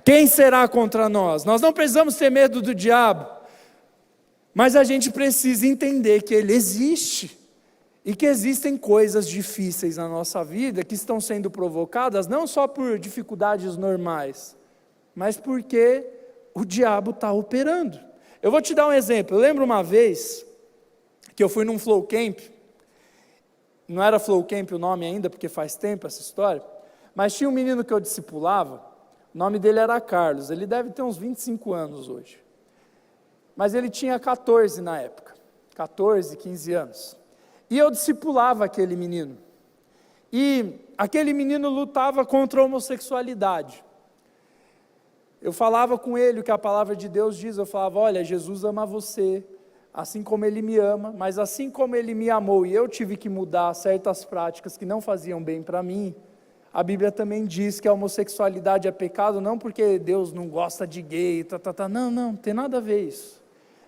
quem será contra nós? Nós não precisamos ter medo do diabo, mas a gente precisa entender que ele existe. E que existem coisas difíceis na nossa vida que estão sendo provocadas não só por dificuldades normais, mas porque o diabo está operando. Eu vou te dar um exemplo. Eu lembro uma vez que eu fui num Flow Camp, não era Flow Camp o nome ainda, porque faz tempo essa história, mas tinha um menino que eu discipulava, o nome dele era Carlos, ele deve ter uns 25 anos hoje, mas ele tinha 14 na época, 14, 15 anos. E eu discipulava aquele menino. E aquele menino lutava contra a homossexualidade. Eu falava com ele o que a palavra de Deus diz. Eu falava: olha, Jesus ama você, assim como Ele me ama, mas assim como Ele me amou e eu tive que mudar certas práticas que não faziam bem para mim, a Bíblia também diz que a homossexualidade é pecado, não porque Deus não gosta de gay, não tem nada a ver isso.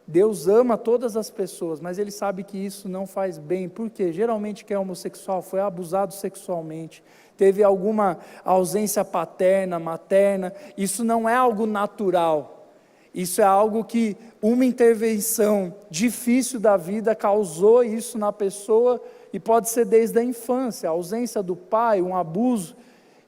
Deus ama todas as pessoas, mas Ele sabe que isso não faz bem. Por quê? Geralmente quem é homossexual foi abusado sexualmente, teve alguma ausência paterna, materna. Isso não é algo natural, isso é algo que uma intervenção difícil da vida causou isso na pessoa, e pode ser desde a infância, a ausência do pai, um abuso.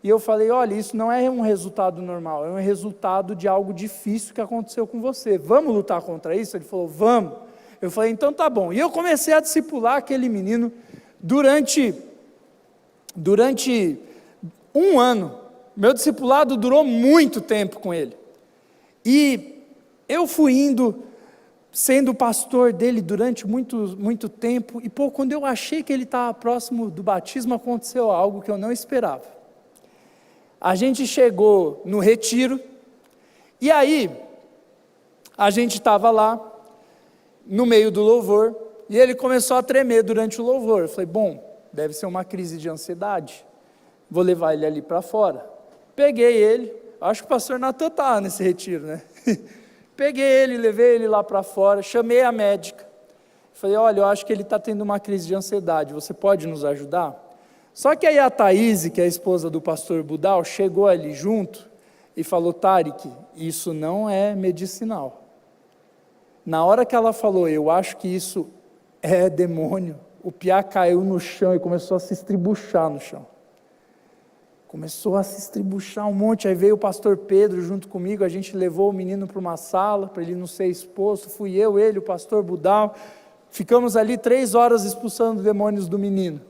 E eu falei: olha, isso não é um resultado normal, é um resultado de algo difícil que aconteceu com você. Vamos lutar contra isso? Ele falou: vamos. Eu falei: então tá bom. E eu comecei a discipular aquele menino durante 1 ano. Meu discipulado durou muito tempo com ele. E eu fui sendo pastor dele durante muito tempo. E quando eu achei que ele estava próximo do batismo, aconteceu algo que eu não esperava. A gente chegou no retiro, e aí, a gente estava lá, no meio do louvor, e ele começou a tremer durante o louvor. Eu falei: bom, deve ser uma crise de ansiedade, vou levar ele ali para fora. Peguei ele, acho que o pastor Natan está nesse retiro, né? Peguei ele, levei ele lá para fora, chamei a médica. Falei: olha, eu acho que ele está tendo uma crise de ansiedade, você pode nos ajudar? Só que aí a Thaís, que é a esposa do pastor Budal, chegou ali junto e falou: Tarek, isso não é medicinal. Na hora que ela falou, eu acho que isso é demônio, o piá caiu no chão e começou a se estribuchar no chão. Começou a se estribuchar um monte, aí veio o pastor Pedro junto comigo, a gente levou o menino para uma sala, para ele não ser exposto, fui eu, ele, o pastor Budal, ficamos ali 3 horas expulsando demônios do menino.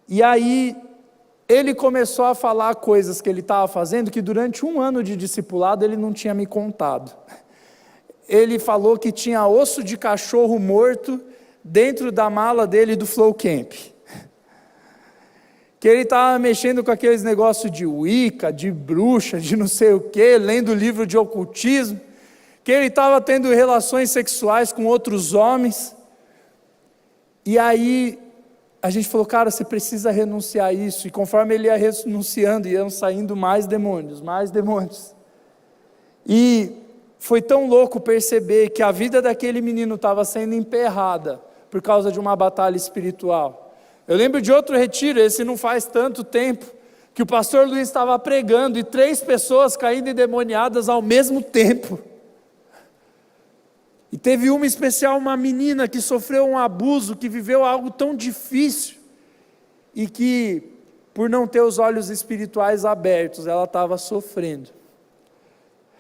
E aí, ele começou a falar coisas que ele estava fazendo, que durante 1 ano de discipulado ele não tinha me contado. Ele falou que tinha osso de cachorro morto dentro da mala dele do Flow Camp. Que ele estava mexendo com aqueles negócios de Wicca, de bruxa, de não sei o quê, lendo livro de ocultismo, que ele estava tendo relações sexuais com outros homens. E aí a gente falou: cara, você precisa renunciar a isso. E conforme ele ia renunciando, iam saindo mais demônios, mais demônios. E foi tão louco perceber que a vida daquele menino estava sendo emperrada por causa de uma batalha espiritual. Eu lembro de outro retiro, esse não faz tanto tempo, que o pastor Luiz estava pregando e 3 pessoas caindo endemoniadas ao mesmo tempo. E teve uma especial, uma menina que sofreu um abuso, que viveu algo tão difícil, e que, por não ter os olhos espirituais abertos, ela estava sofrendo.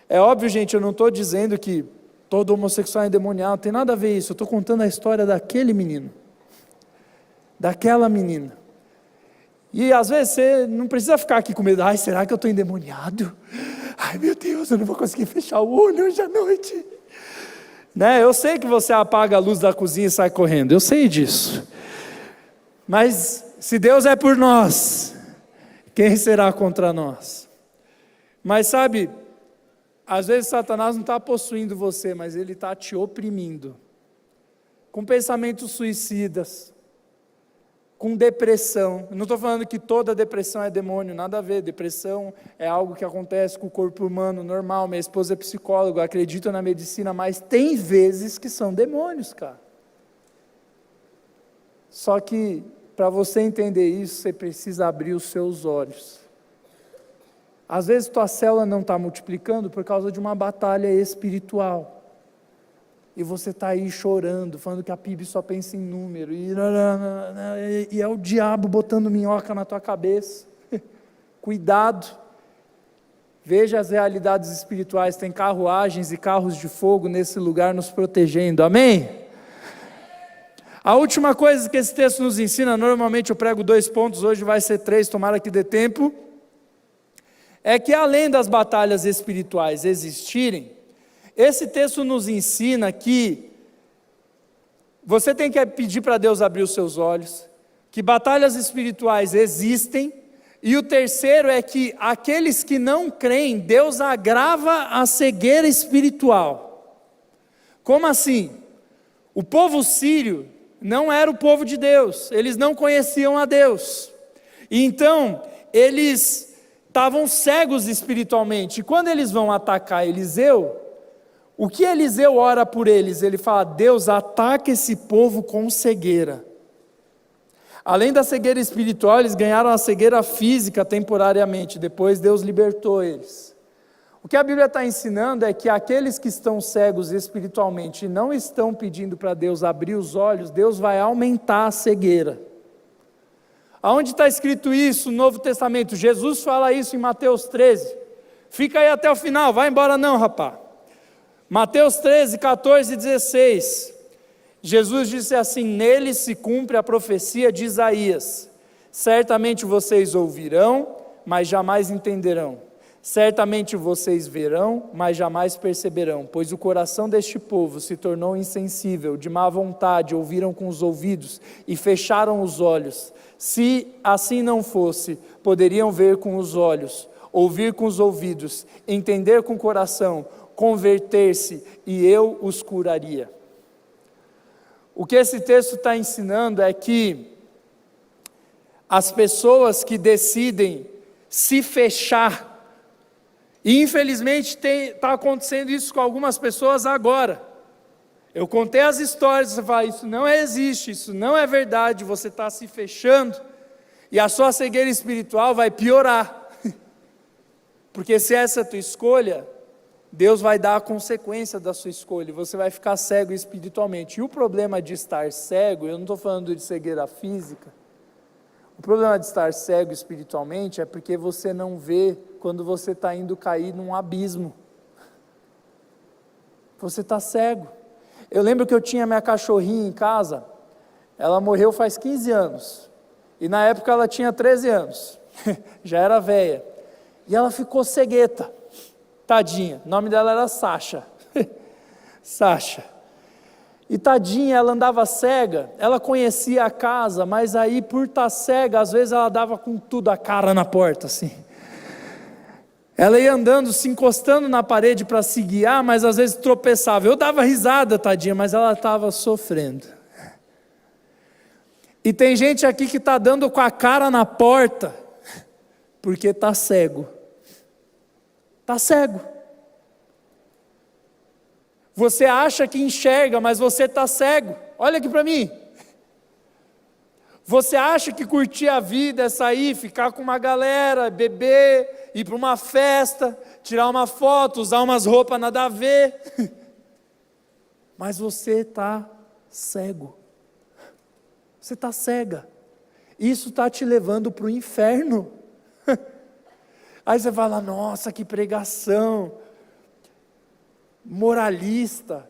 É óbvio, gente, eu não estou dizendo que todo homossexual é endemoniado, não tem nada a ver isso, eu estou contando a história daquele menino, daquela menina. E às vezes você não precisa ficar aqui com medo: ai, será que eu estou endemoniado? Ai, meu Deus, eu não vou conseguir fechar o olho hoje à noite. Né? Eu sei que você apaga a luz da cozinha e sai correndo, eu sei disso. Mas se Deus é por nós, quem será contra nós? Mas sabe, às vezes Satanás não está possuindo você, mas ele está te oprimindo, com pensamentos suicidas, com depressão. Eu não estou falando que toda depressão é demônio, nada a ver. Depressão é algo que acontece com o corpo humano, normal. Minha esposa é psicóloga, acredita na medicina, mas tem vezes que são demônios, cara. Só que, para você entender isso, você precisa abrir os seus olhos. Às vezes tua célula não está multiplicando por causa de uma batalha espiritual. E você está aí chorando, falando que a PIB só pensa em número, e é o diabo botando minhoca na tua cabeça. Cuidado, veja as realidades espirituais, tem carruagens e carros de fogo nesse lugar nos protegendo, amém? A última coisa que esse texto nos ensina, normalmente eu prego 2 pontos, hoje vai ser 3, tomara que dê tempo, é que além das batalhas espirituais existirem, esse texto nos ensina que você tem que pedir para Deus abrir os seus olhos, que batalhas espirituais existem, e o terceiro é que aqueles que não creem, Deus agrava a cegueira espiritual. Como assim? O povo sírio não era o povo de Deus, eles não conheciam a Deus, e então eles estavam cegos espiritualmente, e quando eles vão atacar Eliseu, o que Eliseu ora por eles? Ele fala: Deus, ataca esse povo com cegueira. Além da cegueira espiritual, eles ganharam a cegueira física temporariamente, depois Deus libertou eles. O que a Bíblia está ensinando é que aqueles que estão cegos espiritualmente e não estão pedindo para Deus abrir os olhos, Deus vai aumentar a cegueira. Aonde está escrito isso no Novo Testamento? Jesus fala isso em Mateus 13. Fica aí até o final, vai embora não, rapaz. Mateus 13, 14 e 16, Jesus disse assim: nele se cumpre a profecia de Isaías, certamente vocês ouvirão, mas jamais entenderão, certamente vocês verão, mas jamais perceberão, pois o coração deste povo se tornou insensível, de má vontade ouviram com os ouvidos e fecharam os olhos, se assim não fosse, poderiam ver com os olhos, ouvir com os ouvidos, entender com o coração, converter-se e eu os curaria. O que esse texto está ensinando é que as pessoas que decidem se fechar, e infelizmente está acontecendo isso com algumas pessoas agora. Eu contei as histórias, você fala: isso não existe, isso não é verdade, você está se fechando, E a sua cegueira espiritual vai piorar. Porque se essa é a tua escolha, Deus vai dar a consequência da sua escolha, e você vai ficar cego espiritualmente. E o problema de estar cego, eu não estou falando de cegueira física, o problema de estar cego espiritualmente é porque você não vê quando você está indo cair num abismo. Você está cego. Eu lembro que eu tinha minha cachorrinha em casa, ela morreu faz 15 anos, e na época ela tinha 13 anos, já era velha, e ela ficou cegueta. Tadinha, o nome dela era Sasha. Sasha. E tadinha, ela andava cega, ela conhecia a casa, mas aí por estar cega, às vezes ela dava com tudo a cara na porta, assim. Ela ia andando, se encostando na parede para se guiar, mas às vezes tropeçava. Eu dava risada, tadinha, mas ela estava sofrendo. E tem gente aqui que está dando com a cara na porta, porque está cego. Está cego. Você acha que enxerga, mas você está cego. Olha aqui para mim. Você acha que curtir a vida é sair, ficar com uma galera, beber, ir para uma festa, tirar uma foto, usar umas roupas nada a ver. Mas você está cego. Você está cega. Isso está te levando para o inferno. Aí você fala, nossa, que pregação moralista.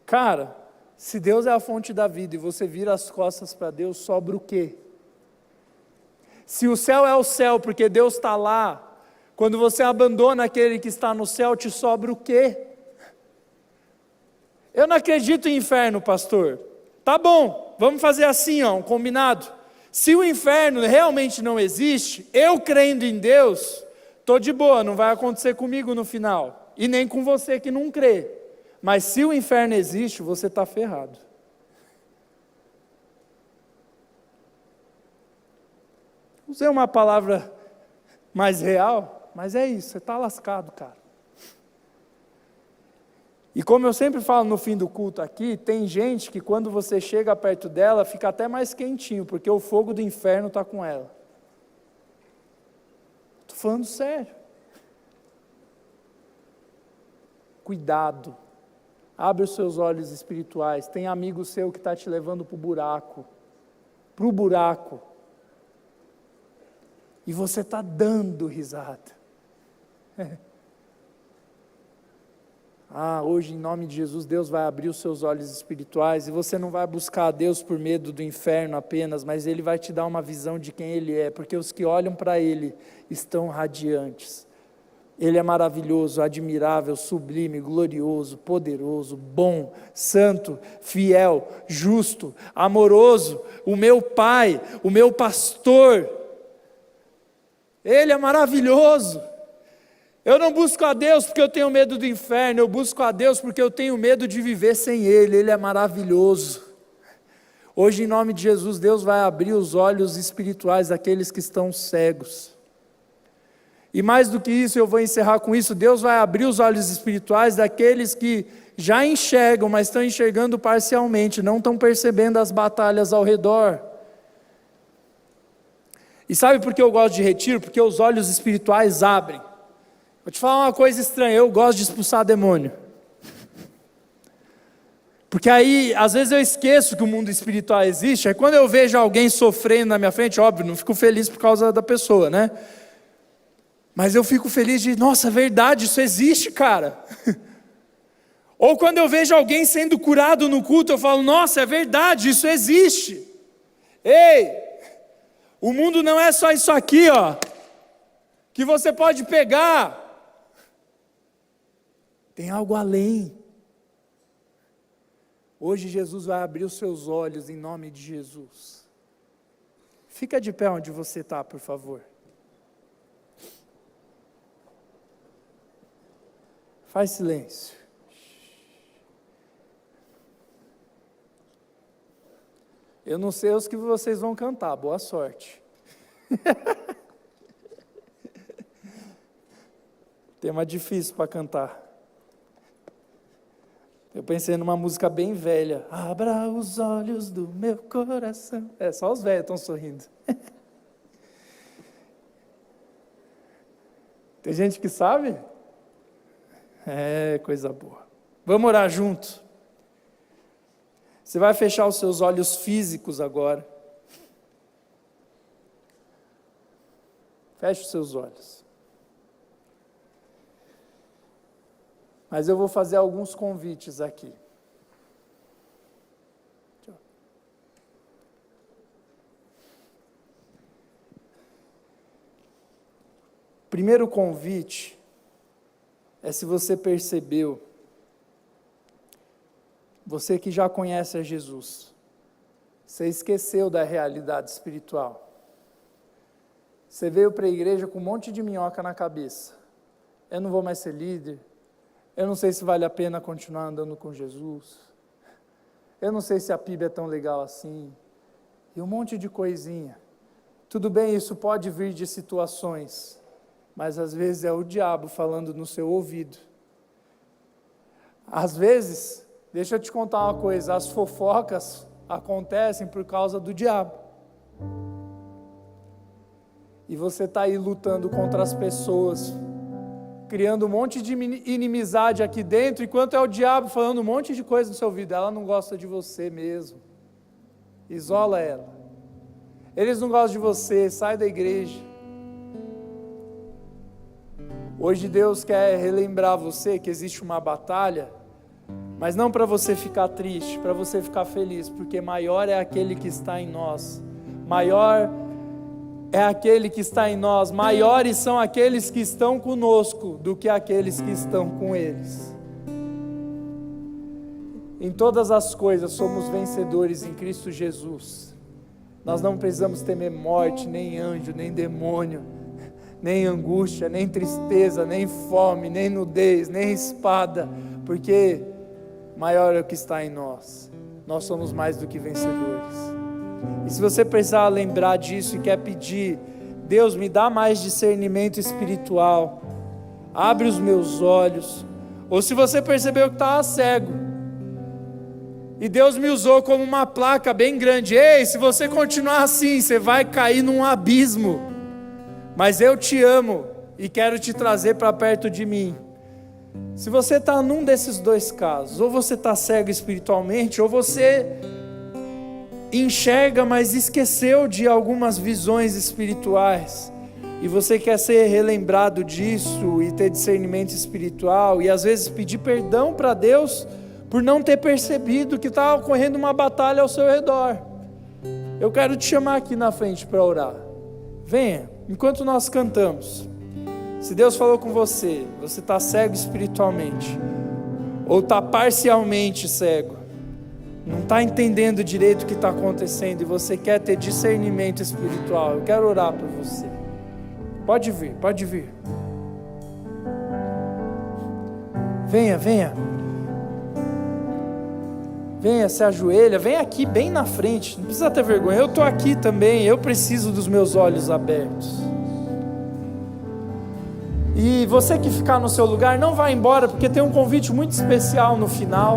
Cara, se Deus é a fonte da vida e você vira as costas para Deus, sobra o quê? Se o céu é o céu porque Deus está lá, quando você abandona aquele que está no céu, te sobra o quê? Eu não acredito em inferno, pastor. Tá bom, vamos fazer assim, um combinado. Se o inferno realmente não existe, eu crendo em Deus, estou de boa, não vai acontecer comigo no final, e nem com você que não crê. Mas se o inferno existe, você está ferrado. Usei uma palavra mais real, mas é isso, você está lascado, cara. E como eu sempre falo no fim do culto aqui, tem gente que quando você chega perto dela, fica até mais quentinho, porque o fogo do inferno está com ela. Estou falando sério. Cuidado. Abre os seus olhos espirituais. Tem amigo seu que está te levando para o buraco. Para o buraco. E você está dando risada. Hoje em nome de Jesus, Deus vai abrir os seus olhos espirituais, e você não vai buscar a Deus por medo do inferno apenas, mas Ele vai te dar uma visão de quem Ele é, porque os que olham para Ele estão radiantes. Ele é maravilhoso, admirável, sublime, glorioso, poderoso, bom, santo, fiel, justo, amoroso, o meu Pai, o meu pastor. Ele é maravilhoso. Eu não busco a Deus porque eu tenho medo do inferno, eu busco a Deus porque eu tenho medo de viver sem Ele. Ele é maravilhoso. Hoje, em nome de Jesus, Deus vai abrir os olhos espirituais daqueles que estão cegos. E mais do que isso, eu vou encerrar com isso, Deus vai abrir os olhos espirituais daqueles que já enxergam, mas estão enxergando parcialmente, não estão percebendo as batalhas ao redor. E sabe por que eu gosto de retiro? Porque os olhos espirituais abrem. Vou te falar uma coisa estranha, eu gosto de expulsar demônio. Porque aí, às vezes eu esqueço que o mundo espiritual existe, aí quando eu vejo alguém sofrendo na minha frente, óbvio, não fico feliz por causa da pessoa, né? Mas eu fico feliz de, nossa, é verdade, isso existe, cara. Ou quando eu vejo alguém sendo curado no culto, eu falo, nossa, é verdade, isso existe. Ei, o mundo não é só isso aqui, que você pode pegar. Tem algo além. Hoje Jesus vai abrir os seus olhos em nome de Jesus. Fica de pé onde você está, por favor. Faz silêncio. Eu não sei os que vocês vão cantar, boa sorte. Tema difícil para cantar. Eu pensei numa música bem velha. Abra os olhos do meu coração. Só os velhos estão sorrindo. Tem gente que sabe? É, coisa boa. Vamos orar junto. Você vai fechar os seus olhos físicos agora. Feche os seus olhos. Mas eu vou fazer alguns convites aqui. Primeiro convite é se você percebeu, você que já conhece a Jesus, você esqueceu da realidade espiritual. Você veio para a igreja com um monte de minhoca na cabeça. Eu não vou mais ser líder. Eu não sei se vale a pena continuar andando com Jesus. Eu não sei se a PIB é tão legal assim. E um monte de coisinha. Tudo bem, isso pode vir de situações, mas às vezes é o diabo falando no seu ouvido. Às vezes, deixa eu te contar uma coisa, as fofocas acontecem por causa do diabo. E você está aí lutando contra as pessoas, criando um monte de inimizade aqui dentro, enquanto é o diabo falando um monte de coisa no seu ouvido. Ela não gosta de você mesmo. Isola ela. Eles não gostam de você, sai da igreja. Hoje Deus quer relembrar você que existe uma batalha, mas não para você ficar triste, para você ficar feliz, porque maior é aquele que está em nós. Maior é aquele que está em nós, maiores são aqueles que estão conosco do que aqueles que estão com eles. Em todas as coisas somos vencedores em Cristo Jesus. Nós não precisamos temer morte, nem anjo, nem demônio, nem angústia, nem tristeza, nem fome, nem nudez, nem espada, porque maior é o que está em nós. Nós somos mais do que vencedores. E se você precisar lembrar disso e quer pedir, Deus, me dá mais discernimento espiritual, abre os meus olhos, ou se você percebeu que estava cego, e Deus me usou como uma placa bem grande, ei, se você continuar assim, você vai cair num abismo, mas eu te amo e quero te trazer para perto de mim. Se você está num desses dois casos, ou você está cego espiritualmente, ou você enxerga, mas esqueceu de algumas visões espirituais, e você quer ser relembrado disso, e ter discernimento espiritual, e às vezes pedir perdão para Deus, por não ter percebido que estava ocorrendo uma batalha ao seu redor. Eu quero te chamar aqui na frente para orar. Venha, enquanto nós cantamos. Se Deus falou com você, você está cego espiritualmente, ou está parcialmente cego, não está entendendo direito o que está acontecendo, e você quer ter discernimento espiritual, eu quero orar por você. Pode vir, pode vir. Venha, venha. Venha, se ajoelha, vem aqui bem na frente, não precisa ter vergonha, eu estou aqui também, eu preciso dos meus olhos abertos. E você que ficar no seu lugar, não vá embora, porque tem um convite muito especial no final.